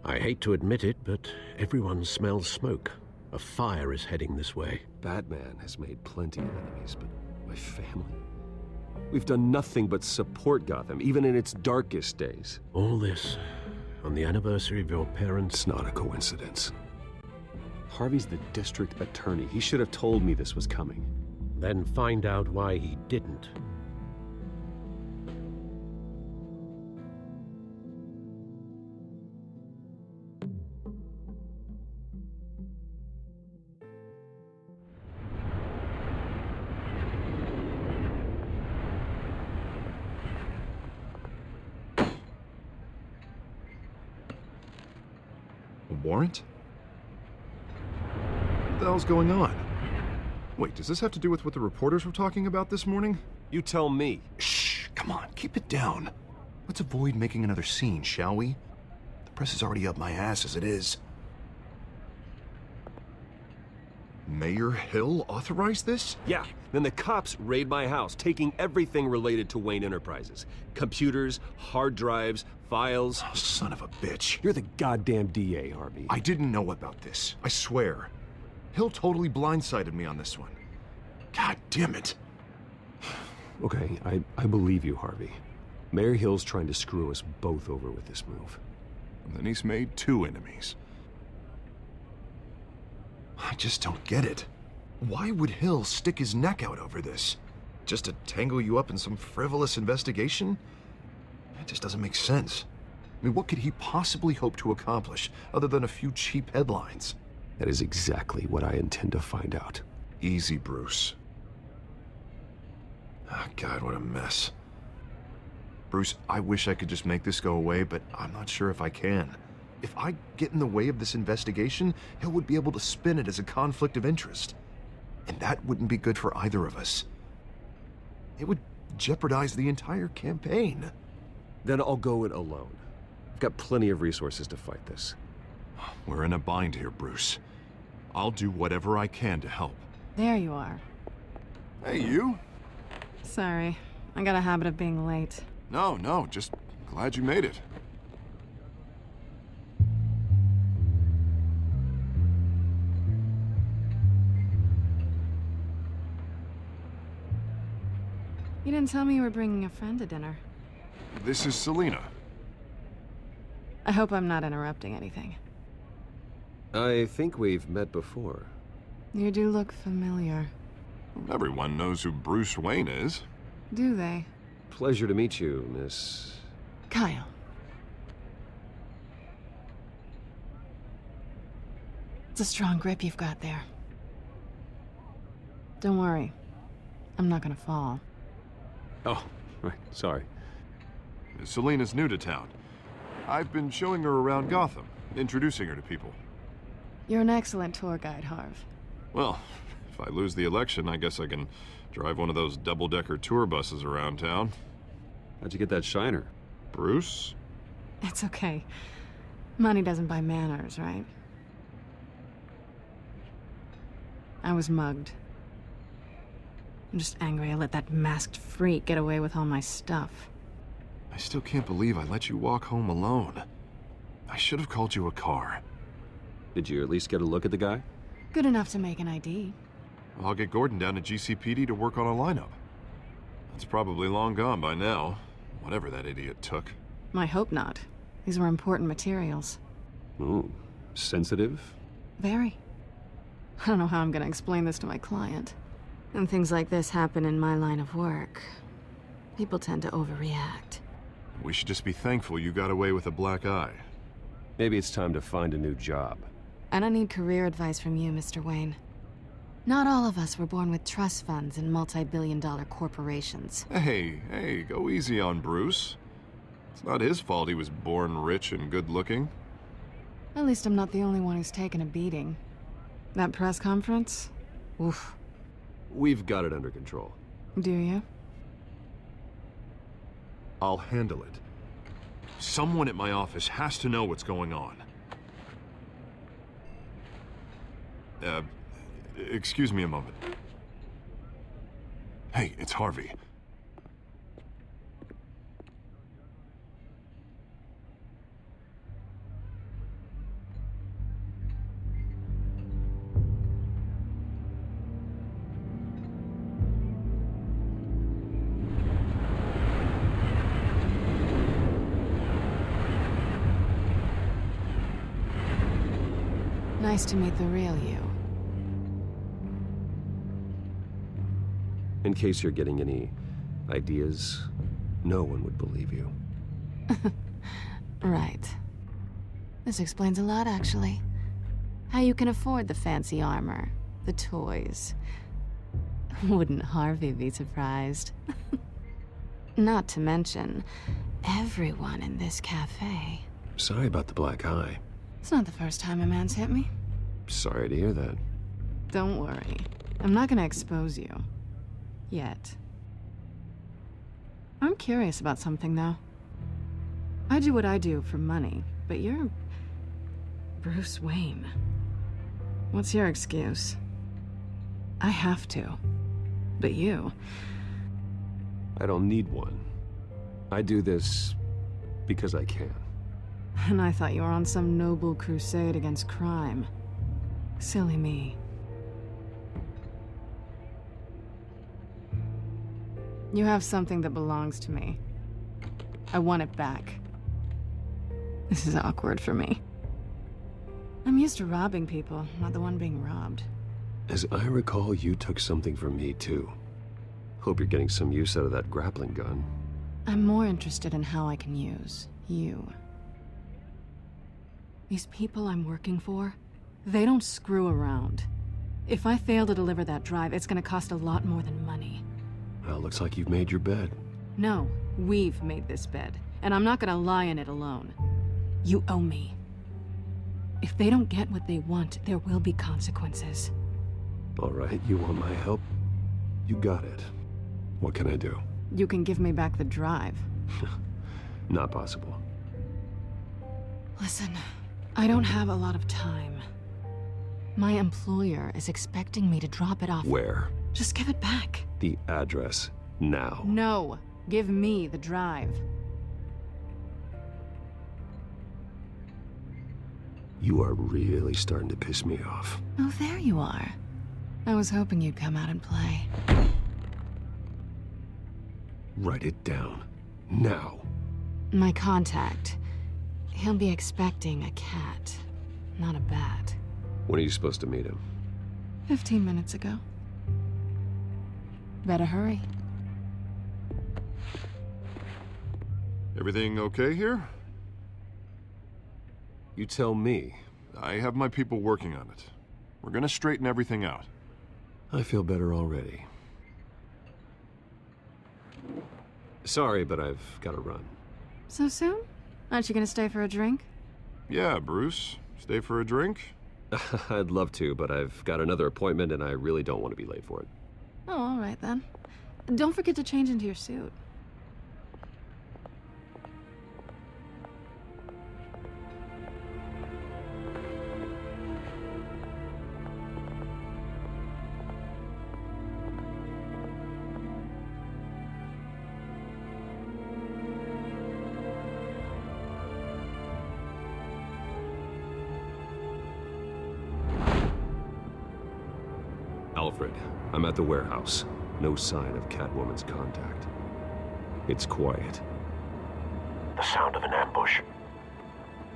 I hate to admit it, but everyone smells smoke. A fire is heading this way. Batman has made plenty of enemies, but my family? We've done nothing but support Gotham, even in its darkest days. All this on the anniversary of your parents'... It's not a coincidence. Harvey's the district attorney. He should have told me this was coming. Then find out why he didn't. Warrant? What the hell's going on? Wait, does this have to do with what the reporters were talking about this morning? You tell me. Shh, come on, keep it down. Let's avoid making another scene, shall we? The press is already up my ass as it is. Mayor Hill authorized this? Yeah, then the cops raid my house, taking everything related to Wayne Enterprises. Computers, hard drives, files. Oh, son of a bitch. You're the goddamn DA, Harvey. I didn't know about this, I swear. Hill totally blindsided me on this one. God damn it. Okay, I believe you, Harvey. Mayor Hill's trying to screw us both over with this move. And then he's made 2 enemies. I just don't get it. Why would Hill stick his neck out over this? Just to tangle you up in some frivolous investigation? It just doesn't make sense. I mean, what could he possibly hope to accomplish other than a few cheap headlines? That is exactly what I intend to find out. Easy, Bruce. Oh, God, what a mess. Bruce, I wish I could just make this go away, but I'm not sure if I can. If I get in the way of this investigation, Hill would be able to spin it as a conflict of interest. And that wouldn't be good for either of us. It would jeopardize the entire campaign. Then I'll go it alone. I've got plenty of resources to fight this. We're in a bind here, Bruce. I'll do whatever I can to help. There you are. Hey, you? Sorry, I got a habit of being late. No, just glad you made it. You didn't tell me you were bringing a friend to dinner. This is Selina. I hope I'm not interrupting anything. I think we've met before. You do look familiar. Everyone knows who Bruce Wayne is. Do they? Pleasure to meet you, Miss... Kyle. It's a strong grip you've got there. Don't worry. I'm not gonna fall. Oh, right, sorry. Selina's new to town. I've been showing her around Gotham, introducing her to people. You're an excellent tour guide, Harv. Well, If I lose the election, I guess I can drive one of those double-decker tour buses around town. How'd you get that shiner? Bruce? It's okay. Money doesn't buy manners, right? I was mugged. I'm just angry I let that masked freak get away with all my stuff. I still can't believe I let you walk home alone. I should have called you a car. Did you at least get a look at the guy? Good enough to make an ID. I'll get Gordon down to GCPD to work on a lineup. It's probably long gone by now, whatever that idiot took. I hope not. These were important materials. Ooh, sensitive? Very. I don't know how I'm gonna explain this to my client. And things like this happen in my line of work. People tend to overreact. We should just be thankful you got away with a black eye. Maybe it's time to find a new job. And I need career advice from you, Mr. Wayne. Not all of us were born with trust funds and multi-billion-dollar corporations. Hey, go easy on Bruce. It's not his fault he was born rich and good-looking. At least I'm not the only one who's taken a beating. That press conference? Oof. We've got it under control. Do you? I'll handle it. Someone at my office has to know what's going on. Excuse me a moment. Hey, it's Harvey. Nice to meet the real you. In case you're getting any ideas, no one would believe you. Right. This explains a lot, actually. How you can afford the fancy armor, the toys. Wouldn't Harvey be surprised? Not to mention, everyone in this cafe. Sorry about the black eye. It's not the first time a man's hit me. Sorry to hear that. Don't worry. I'm not gonna expose you. Yet. I'm curious about something, though. I do what I do for money, but you're... Bruce Wayne. What's your excuse? I have to. But you... I don't need one. I do this because I can. And I thought you were on some noble crusade against crime. Silly me. You have something that belongs to me. I want it back. This is awkward for me. I'm used to robbing people, not the one being robbed. As I recall, you took something from me, too. Hope you're getting some use out of that grappling gun. I'm more interested in how I can use you. These people I'm working for, they don't screw around. If I fail to deliver that drive, it's gonna cost a lot more than money. Well, looks like you've made your bed. No, we've made this bed, and I'm not gonna lie in it alone. You owe me. If they don't get what they want, there will be consequences. All right, you want my help? You got it. What can I do? You can give me back the drive. Not possible. Listen, I don't have a lot of time. My employer is expecting me to drop it off. Where? Just give it back. The address, now. No, give me the drive. You are really starting to piss me off. Oh, there you are. I was hoping you'd come out and play. Write it down. Now. My contact. He'll be expecting a cat, not a bat. When are you supposed to meet him? 15 minutes ago. Better hurry. Everything okay here? You tell me. I have my people working on it. We're gonna straighten everything out. I feel better already. Sorry, but I've got to run. So soon? Aren't you gonna stay for a drink? Yeah, Bruce. Stay for a drink? I'd love to, but I've got another appointment and I really don't want to be late for it. Oh, all right then. Don't forget to change into your suit. Alfred, I'm at the warehouse. No sign of Catwoman's contact. It's quiet. The sound of an ambush.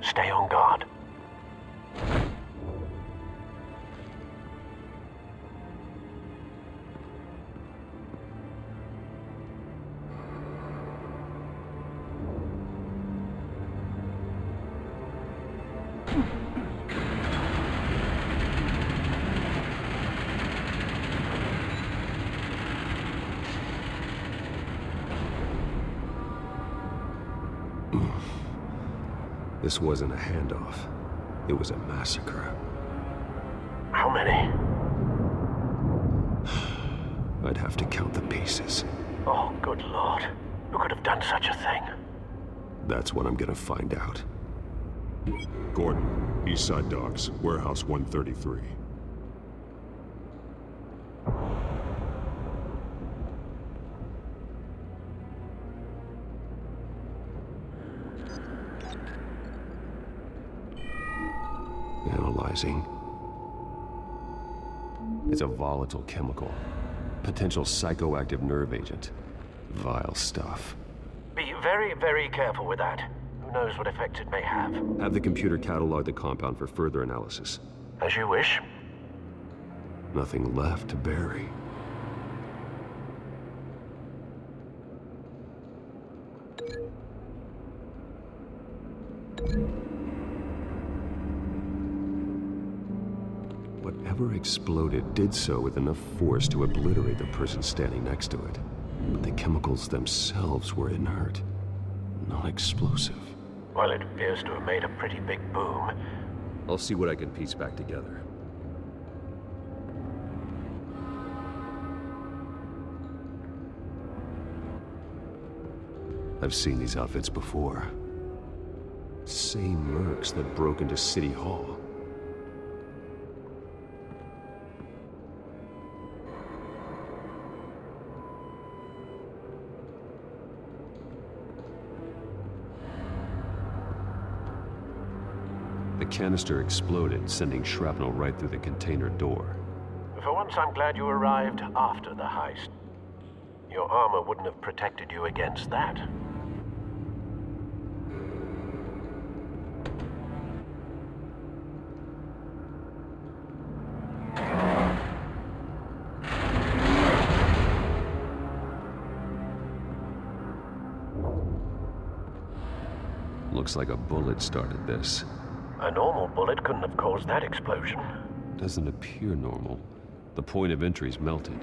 Stay on guard. This wasn't a handoff. It was a massacre. How many? I'd have to count the pieces. Oh, good lord. Who could have done such a thing? That's what I'm gonna find out. Gordon, East Side Docks, Warehouse 133. Analyzing. It's a volatile chemical. Potential psychoactive nerve agent. Vile stuff. Be very, very careful with that. Who knows what effects it may have. Have the computer catalog the compound for further analysis. As you wish. Nothing left to bury. Whatever exploded did so with enough force to obliterate the person standing next to it. But the chemicals themselves were inert, not explosive. Well, it appears to have made a pretty big boom. I'll see what I can piece back together. I've seen these outfits before. Same mercs that broke into City Hall. The canister exploded, sending shrapnel right through the container door. For once, I'm glad you arrived after the heist. Your armor wouldn't have protected you against that. Looks like a bullet started this. A normal bullet couldn't have caused that explosion. Doesn't appear normal. The point of entry's melted.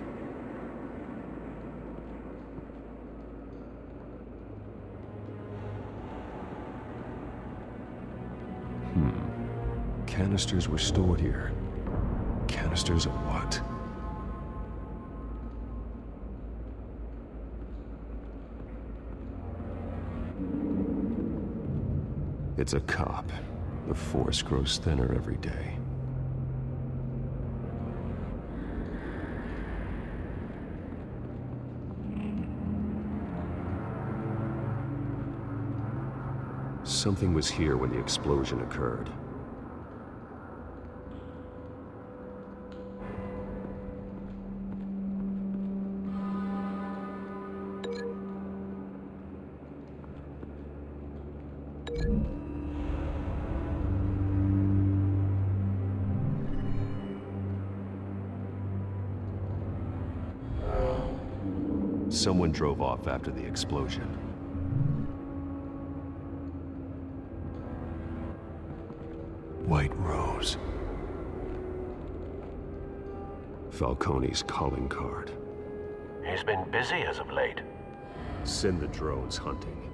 Canisters were stored here. Canisters of what? It's a cop. The force grows thinner every day. Something was here when the explosion occurred. Someone drove off after the explosion. White Rose. Falcone's calling card. He's been busy as of late. Send the drones hunting.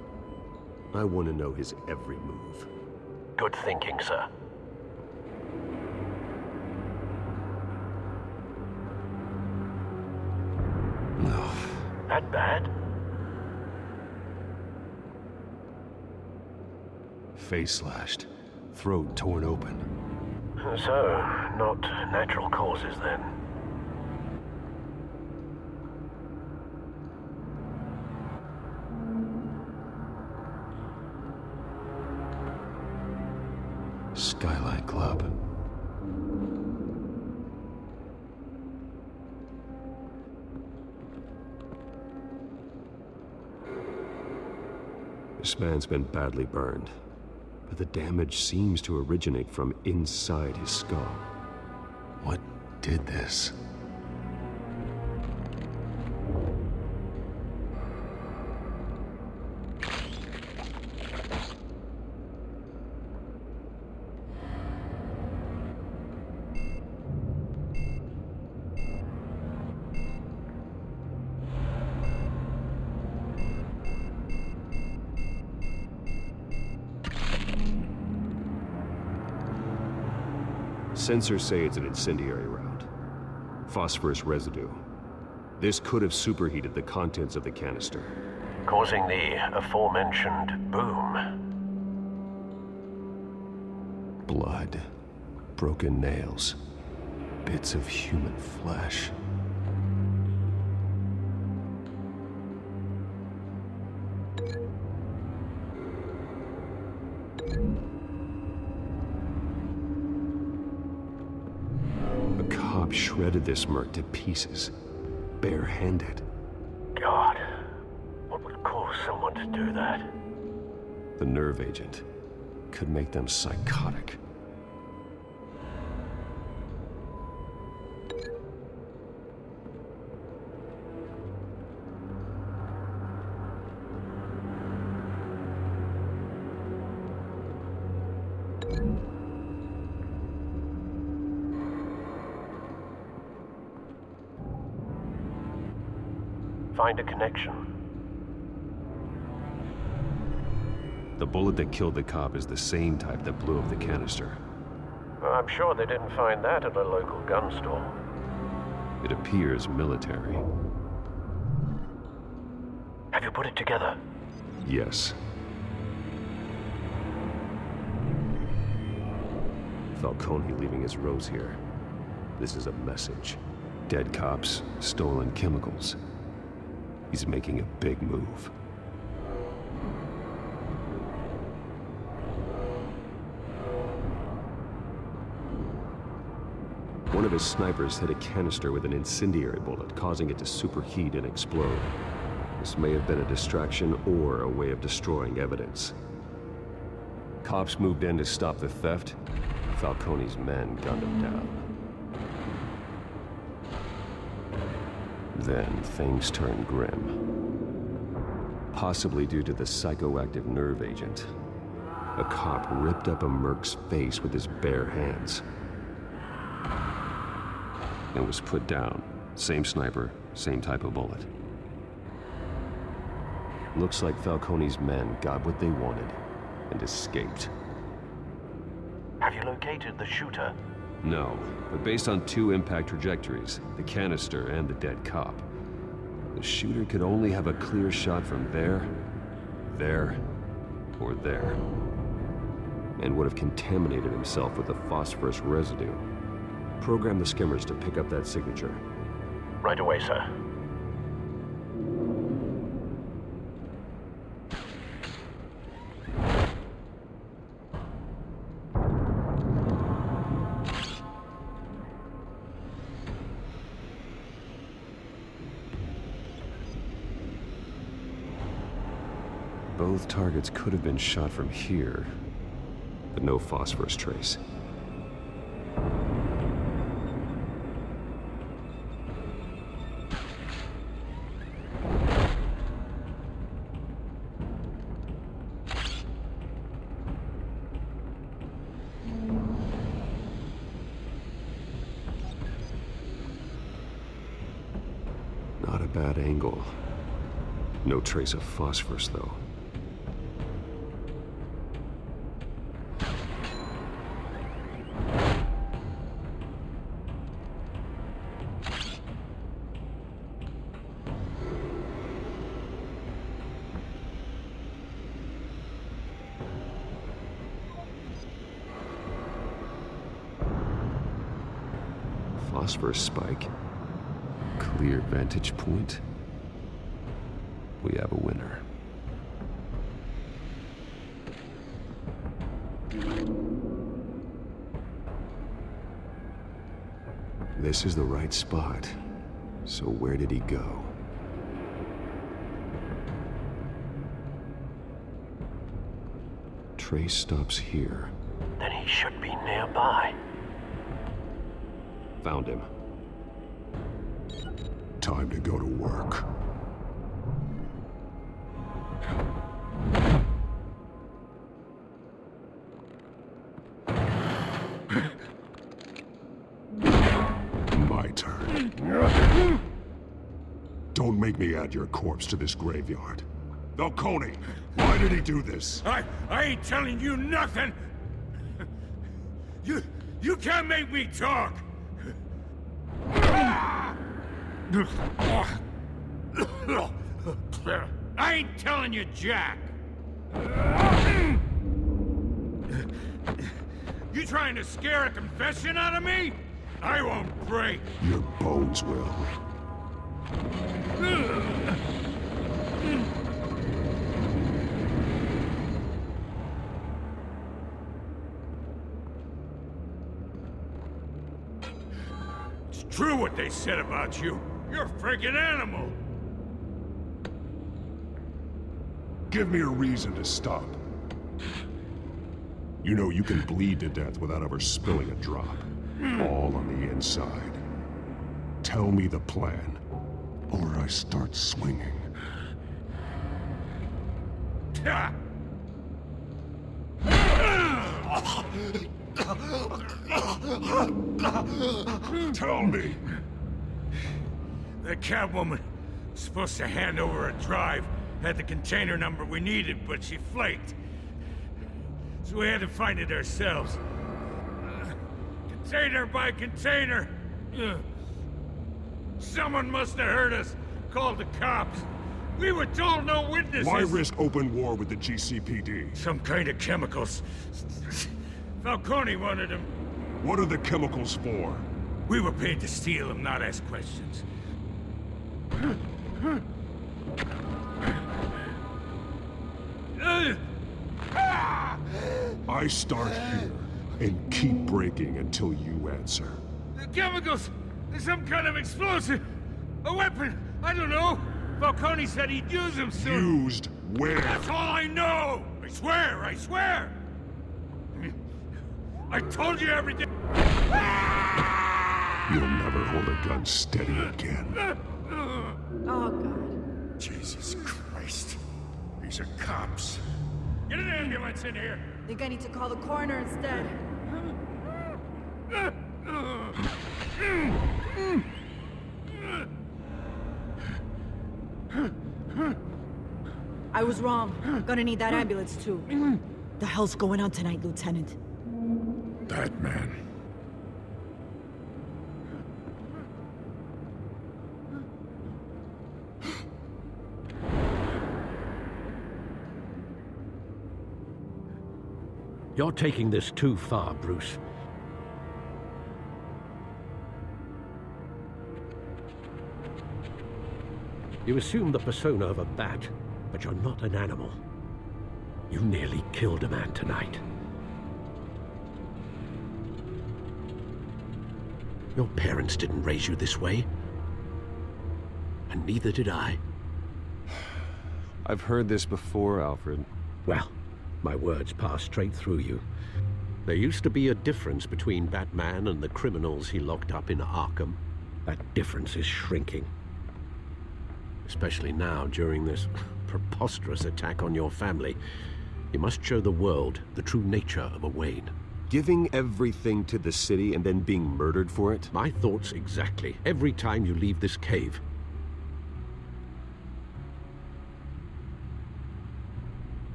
I want to know his every move. Good thinking, sir. That bad? Face slashed, throat torn open. So, not natural causes then. Skylight Club. This man's been badly burned, but the damage seems to originate from inside his skull. What did this? Sensors say it's an incendiary round. Phosphorus residue. This could have superheated the contents of the canister, Causing the aforementioned boom. blood, broken nails, bits of human flesh. A cop shredded this merc to pieces, barehanded. God, what would cause someone to do that? The nerve agent could make them psychotic. Find a connection. The bullet that killed the cop is the same type that blew up the canister. I'm sure they didn't find that at a local gun store. It appears military. Have you put it together? Yes. Falcone leaving his rose here. This is a message. Dead cops, stolen chemicals. He's making a big move. One of his snipers hit a canister with an incendiary bullet, causing it to superheat and explode. This may have been a distraction or a way of destroying evidence. Cops moved in to stop the theft. Falcone's men gunned him down. Then things turned grim. Possibly due to the psychoactive nerve agent. A cop ripped up a merc's face with his bare hands. And was put down. Same sniper, same type of bullet. Looks like Falcone's men got what they wanted and escaped. Have you located the shooter? No, but based on two impact trajectories, the canister and the dead cop, the shooter could only have a clear shot from there, or there, and would have contaminated himself with the phosphorus residue. Program the skimmers to pick up that signature. Right away, sir. Both targets could have been shot from here, but no phosphorus trace. Not a bad angle. No trace of phosphorus, though. phosphorus spike. Clear vantage point. We have a winner. This is the right spot. So where did he go? Trace stops here. Then he should be nearby. Found him. Time to go to work. My turn. Don't make me add your corpse to this graveyard. Falcone, why did he do this? I ain't telling you nothing! You can't make me talk! I ain't telling you jack! You trying to scare a confession out of me? I won't break! Your bones will. It's true what they said about you. You're a freaking animal! Give me a reason to stop. You know you can bleed to death without ever spilling a drop. All on the inside. Tell me the plan, or I start swinging. Tell me. The Catwoman was supposed to hand over a drive, had the container number we needed, but she flaked. So we had to find it ourselves. Container by container. Someone must have heard us, called the cops. We were told no witnesses. Why risk open war with the GCPD? Some kind of chemicals. Falcone wanted them. What are the chemicals for? We were paid to steal them, not ask questions. I start here and keep breaking until you answer. The chemicals! There's some kind of explosive! A weapon! I don't know! Falcone said he'd use them soon! Used where? That's all I know! I swear! I swear! I told you everything! You'll never hold a gun steady again. Oh, God. Jesus Christ. These are cops. Get an ambulance in here! Think I need to call the coroner instead. I was wrong. Gonna need that ambulance too. The hell's going on tonight, Lieutenant? Batman. You're taking this too far, Bruce. You assume the persona of a bat, but you're not an animal. You nearly killed a man tonight. Your parents didn't raise you this way. And neither did I. I've heard this before, Alfred. Well, my words pass straight through you. There used to be a difference between Batman and the criminals he locked up in Arkham. That difference is shrinking. Especially now, during this preposterous attack on your family. You must show the world the true nature of a Wayne. Giving everything to the city and then being murdered for it? My thoughts exactly. Every time you leave this cave.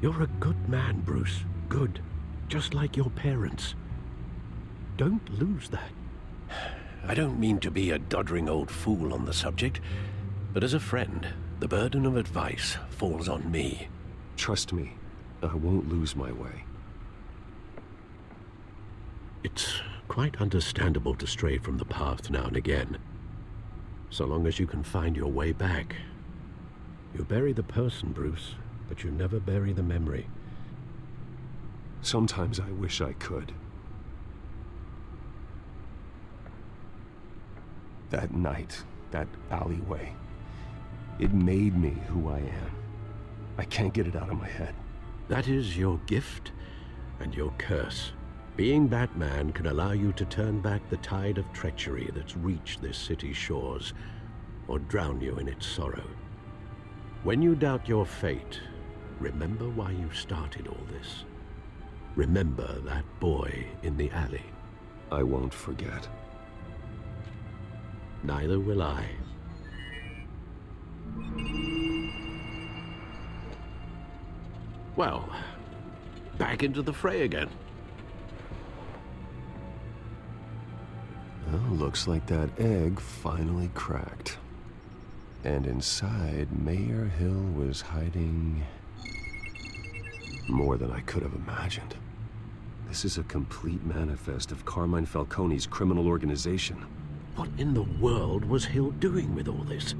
You're a good man, Bruce. Good. Just like your parents. Don't lose that. I don't mean to be a doddering old fool on the subject, but as a friend, the burden of advice falls on me. Trust me, I won't lose my way. It's Quite understandable to stray from the path now and again. So long as you can find your way back. You bury the person, Bruce, but you never bury the memory. Sometimes I wish I could. That night, that alleyway, it made me who I am. I can't get it out of my head. That is your gift and your curse. Being Batman can allow you to turn back the tide of treachery that's reached this city's shores, or drown you in its sorrow. When you doubt your fate, remember why you started all this. Remember that boy in the alley. I won't forget. Neither will I. Well, back into the fray again. Well, looks like that egg finally cracked. And inside, Mayor Hill was hiding more than I could have imagined. This is a complete manifest of Carmine Falcone's criminal organization. What in the world was Hill doing with all this?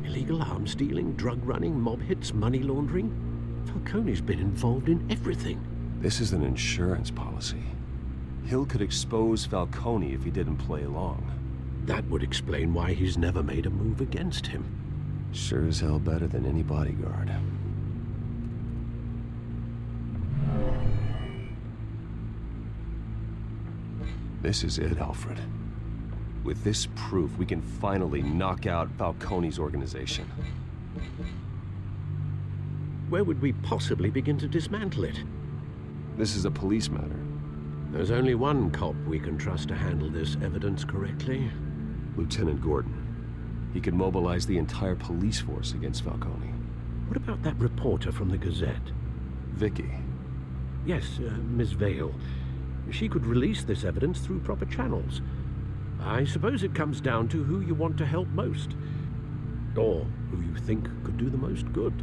Illegal arms dealing, drug running, mob hits, money laundering? Falcone's been involved in everything. This is an insurance policy. Hill could expose Falcone if he didn't play along. That would explain why he's never made a move against him. Sure as hell better than any bodyguard. This is it, Alfred. With this proof, we can finally knock out Falcone's organization. Where would we possibly begin to dismantle it? This is a police matter. There's only one cop we can trust to handle this evidence correctly. Lieutenant Gordon. He could mobilize the entire police force against Falcone. What about that reporter from the Gazette? Vicky. Yes, Miss Vale. She could release this evidence through proper channels. I suppose it comes down to who you want to help most. Or who you think could do the most good.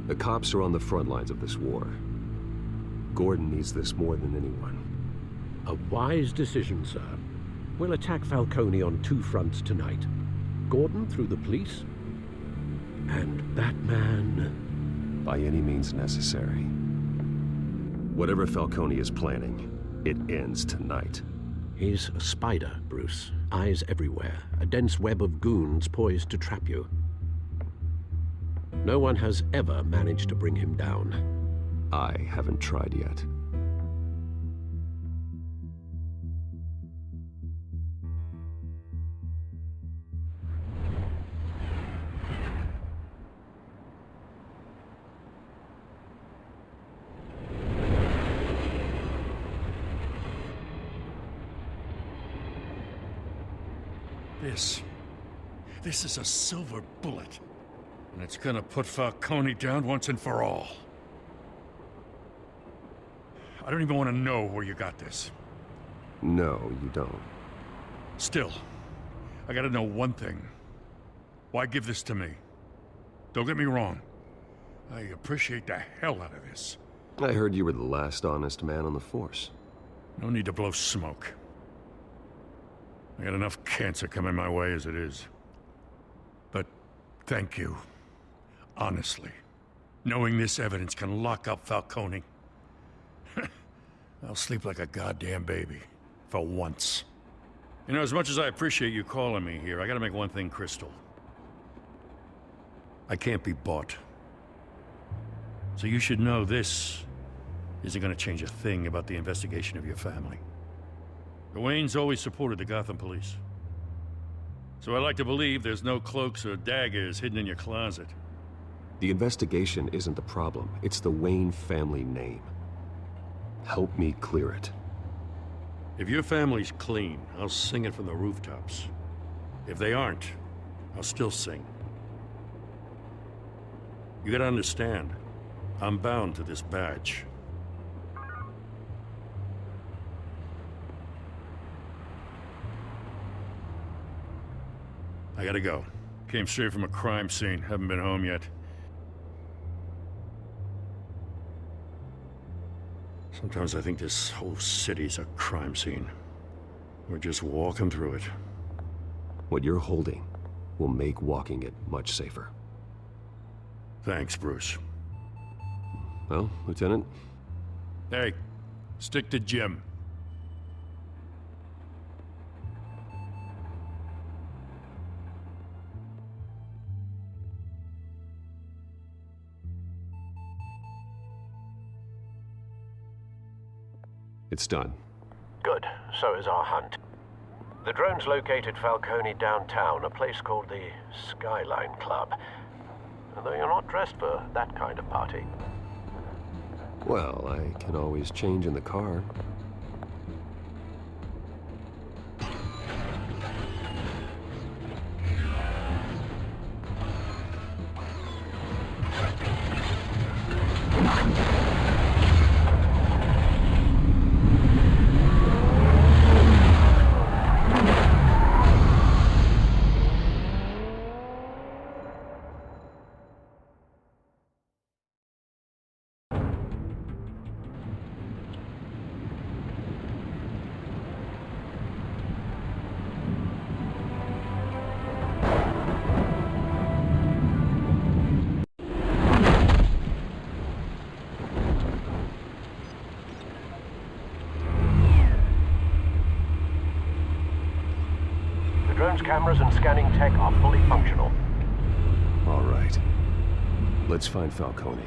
The cops are on the front lines of this war. Gordon needs this more than anyone. A wise decision, sir. We'll attack Falcone on two fronts tonight. Gordon through the police, and Batman... by any means necessary. Whatever Falcone is planning, it ends tonight. He's a spider, Bruce. Eyes everywhere. A dense web of goons poised to trap you. No one has ever managed to bring him down. I haven't tried yet. This is a silver bullet. And it's gonna put Falcone down once and for all. I don't even want to know where you got this. No, you don't. Still, I gotta know one thing. Why give this to me? Don't get me wrong. I appreciate the hell out of this. I heard you were the last honest man on the force. No need to blow smoke. I got enough cancer coming my way as it is. But thank you. Honestly. Knowing this evidence can lock up Falcone. I'll sleep like a goddamn baby. For once. You know, as much as I appreciate you calling me here, I gotta make one thing crystal. I can't be bought. So you should know this isn't gonna change a thing about the investigation of your family. The Waynes always supported the Gotham police. So I like to believe there's no cloaks or daggers hidden in your closet. The investigation isn't the problem. It's the Wayne family name. Help me clear it. If your family's clean, I'll sing it from the rooftops. If they aren't, I'll still sing. You gotta understand, I'm bound to this badge. I gotta go. Came straight from a crime scene. Haven't been home yet. Sometimes I think this whole city's a crime scene. We're just walking through it. What you're holding will make walking it much safer. Thanks, Bruce. Well, Lieutenant? Hey, stick to Jim. It's done. Good. So is our hunt. The drones located Falcone downtown, a place called the Skyline Club. Although you're not dressed for that kind of party. Well, I can always change in the car. Cameras and scanning tech are fully functional. All right. Let's find Falcone.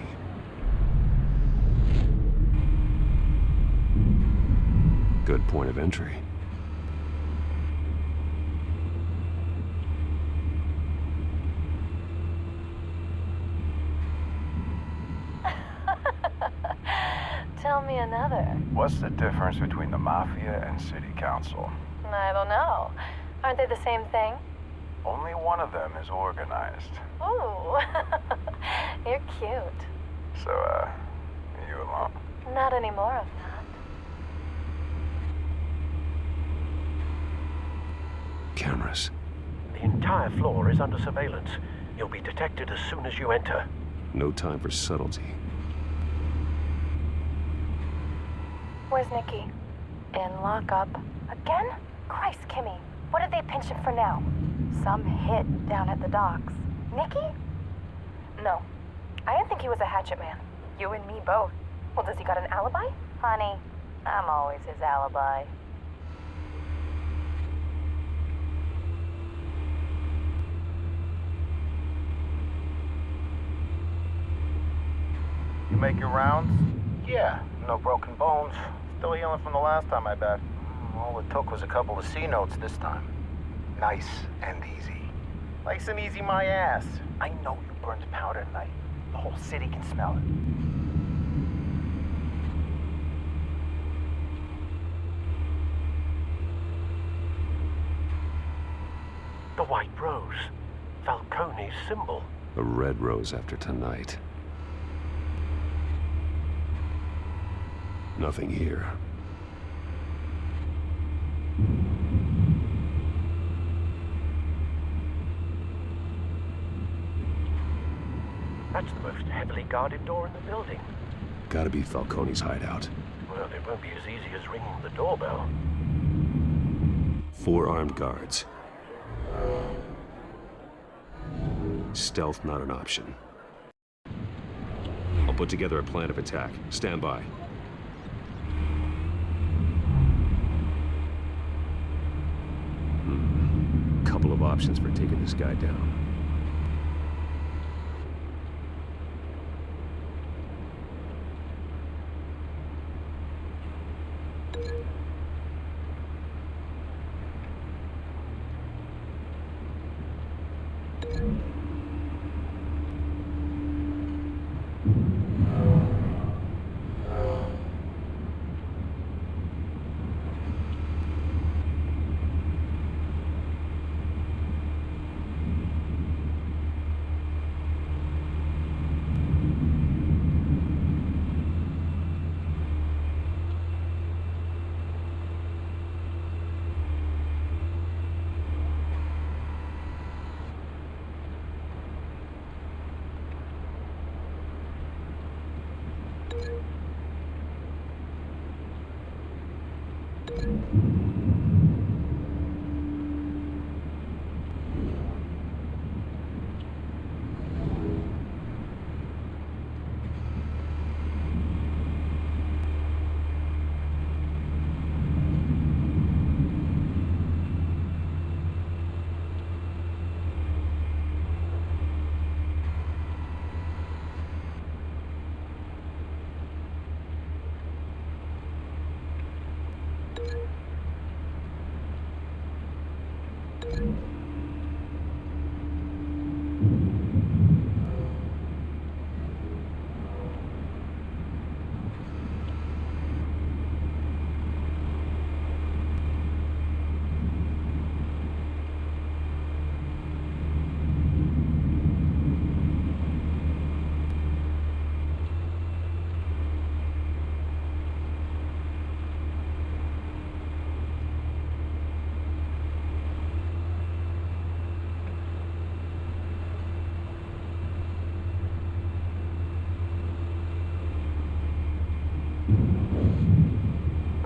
Good point of entry. Tell me another. What's the difference between the Mafia and City Council? I don't know. Aren't they the same thing? Only one of them is organized. Ooh, you're cute. So, you alone? Not any more of that. Cameras. The entire floor is under surveillance. You'll be detected as soon as you enter. No time for subtlety. Where's Nikki? In lockup. Again? Christ, Kimmy. What did they pinch him for now? Some hit down at the docks. Nikki? No. I didn't think he was a hatchet man. You and me both. Well, does he got an alibi? Honey, I'm always his alibi. You make your rounds? Yeah, no broken bones. Still healing from the last time, I bet. All it took was a couple of C notes this time. Nice and easy. Nice and easy my ass. I know you burned powder tonight. The whole city can smell it. The white rose. Falcone's symbol. A red rose after tonight. Nothing here. That's the most heavily guarded door in the building. Gotta be Falcone's hideout. Well, it won't be as easy as ringing the doorbell. 4 armed guards. Stealth not an option. I'll put together a plan of attack. Stand by. Couple of options for taking this guy down.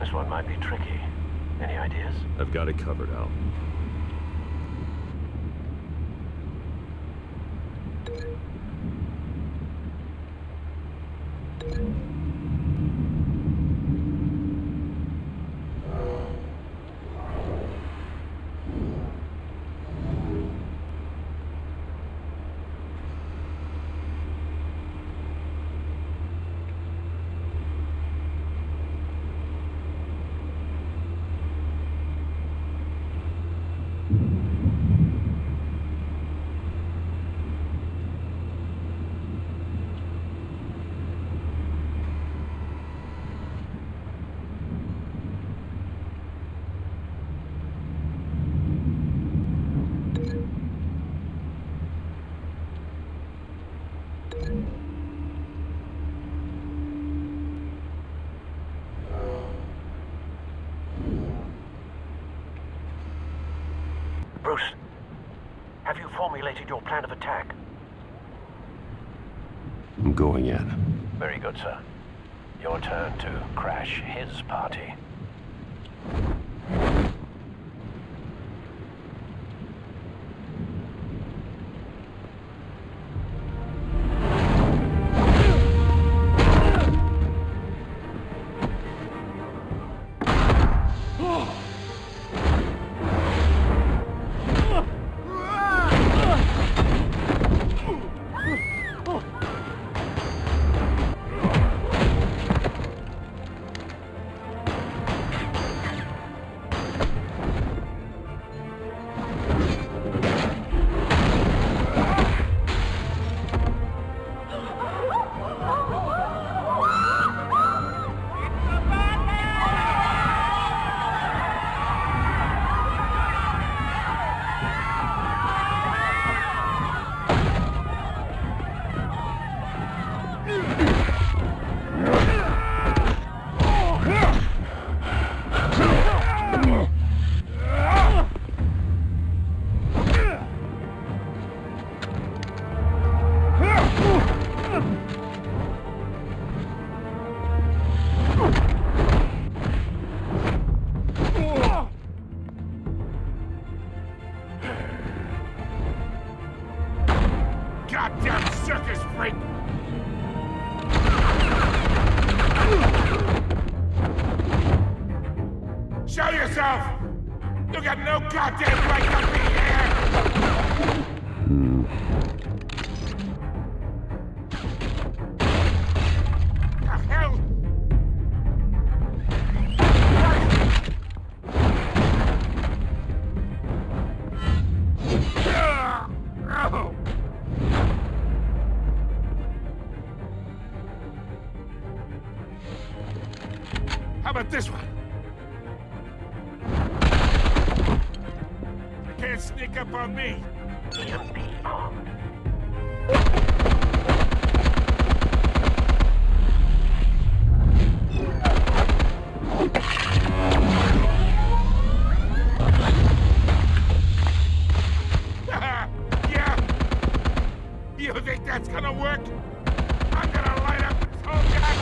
This one might be tricky. Any ideas? I've got it covered, Al. Bruce, have you formulated your plan of attack? I'm going in. Very good, sir. Your turn to crash his party. Goddamn circus freak! Show yourself! You got no goddamn right to be here! The hell? How about this one? Can't sneak up on me. EMP armed. Yeah? You think that's gonna work? I'm gonna light up this whole guy.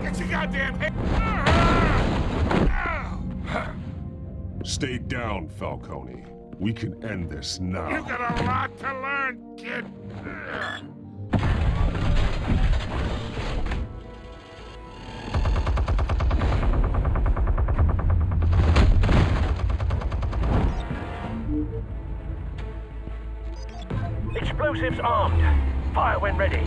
Get Fix your goddamn head! Stay down, Falcone. We can end this now. You got a lot to learn, kid. Explosives armed. Fire when ready.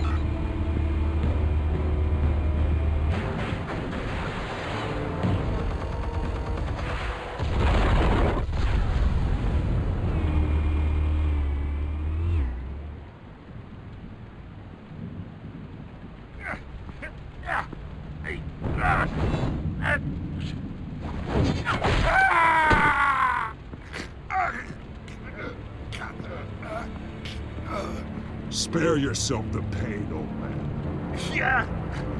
Spare yourself the pain, old man. Yeah,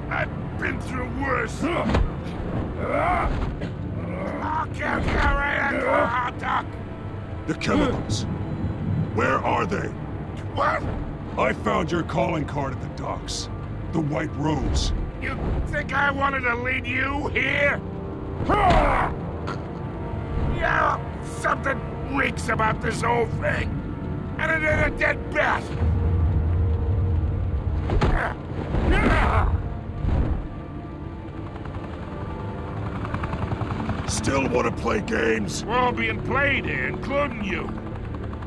I've been through worse. I'll kill you right at the hot dog. The chemicals. Where are they? What? I found your calling card at the docks. The White Rose. You think I wanted to lead you here? Yeah, something reeks about this whole thing. And it ain't a dead bat. Still want to play games? We're all being played here, including you.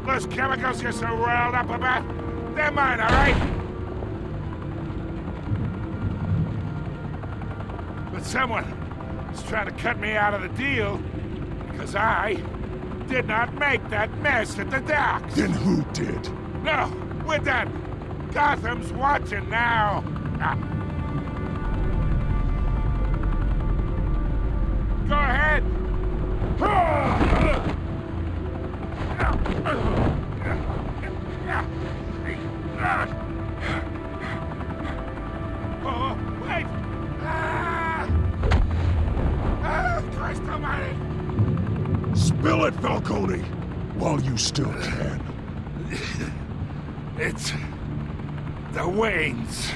Those chemicals you're so riled up about, they're mine, all right? But someone is trying to cut me out of the deal because I did not make that mess at the docks. Then who did? No, we're done. Gotham's watching now. Go ahead. Oh, wait. Christ almighty. Spill it, Falcone, while you still can. It's the Waynes.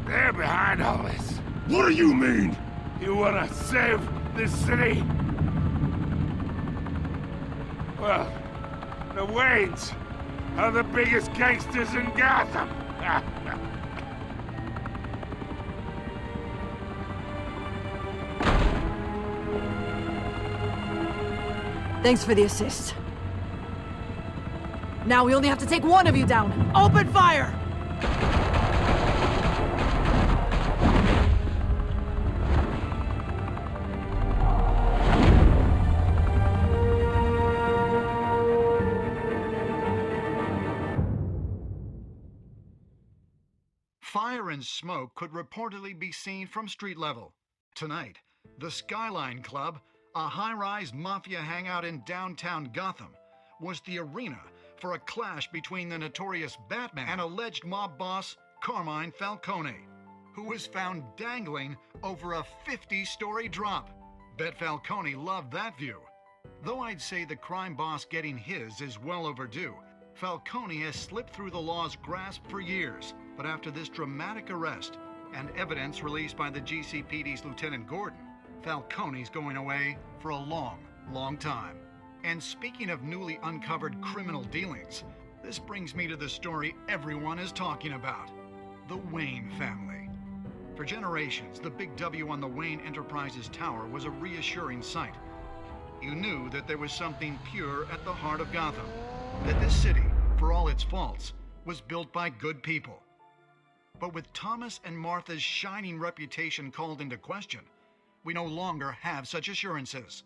They're behind all this. What do you mean? You wanna save this city? Well, the Waynes are the biggest gangsters in Gotham. Thanks for the assist. Now we only have to take one of you down. Open fire! Fire and smoke could reportedly be seen from street level. Tonight, the Skyline Club, a high-rise mafia hangout in downtown Gotham, was the arena for a clash between the notorious Batman and alleged mob boss Carmine Falcone, who was found dangling over a 50-story drop. Bet Falcone loved that view. Though I'd say the crime boss getting his is well overdue, Falcone has slipped through the law's grasp for years. But after this dramatic arrest and evidence released by the GCPD's Lieutenant Gordon, Falcone's going away for a long, long time. And speaking of newly uncovered criminal dealings, this brings me to the story everyone is talking about: the Wayne family. For generations, the big W on the Wayne Enterprises Tower was a reassuring sight. You knew that there was something pure at the heart of Gotham, that this city, for all its faults, was built by good people. But with Thomas and Martha's shining reputation called into question, we no longer have such assurances.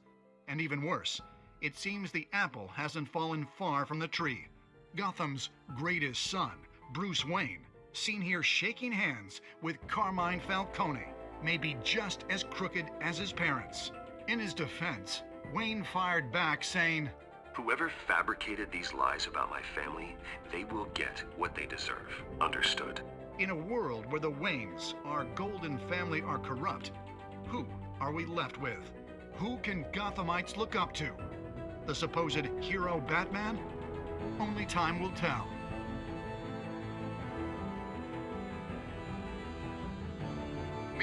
And even worse, it seems the apple hasn't fallen far from the tree. Gotham's greatest son, Bruce Wayne, seen here shaking hands with Carmine Falcone, may be just as crooked as his parents. In his defense, Wayne fired back saying, "Whoever fabricated these lies about my family, they will get what they deserve. Understood?" In a world where the Waynes, our golden family, are corrupt, who are we left with? Who can Gothamites look up to? The supposed hero Batman? Only time will tell.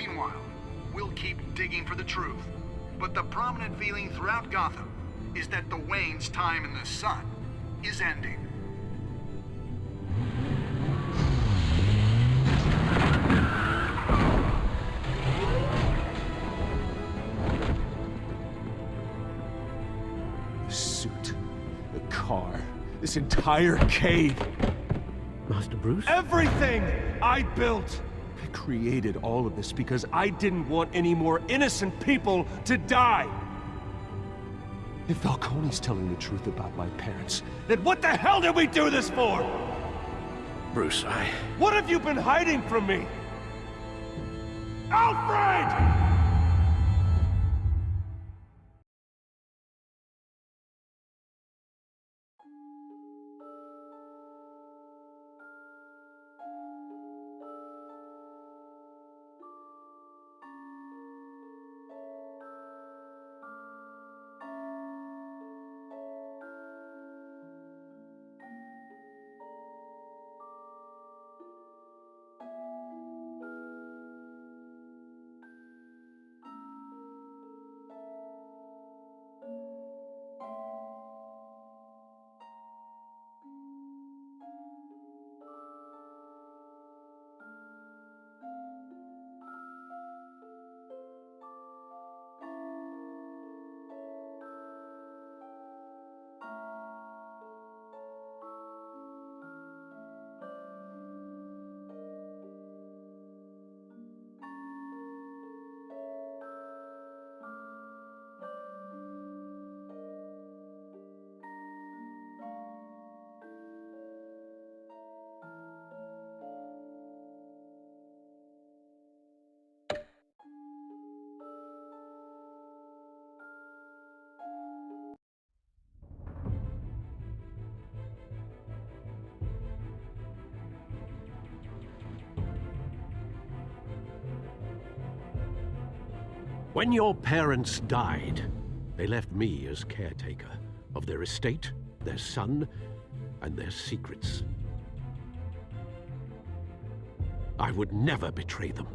Meanwhile, we'll keep digging for the truth. But the prominent feeling throughout Gotham is that the Waynes' time in the sun is ending. The suit, the car, this entire cave. Master Bruce? Everything I built! I created all of this because I didn't want any more innocent people to die! If Falcone's telling the truth about my parents, then what the hell did we do this for? Bruce, What have you been hiding from me? Alfred! When your parents died, they left me as caretaker of their estate, their son, and their secrets. I would never betray them.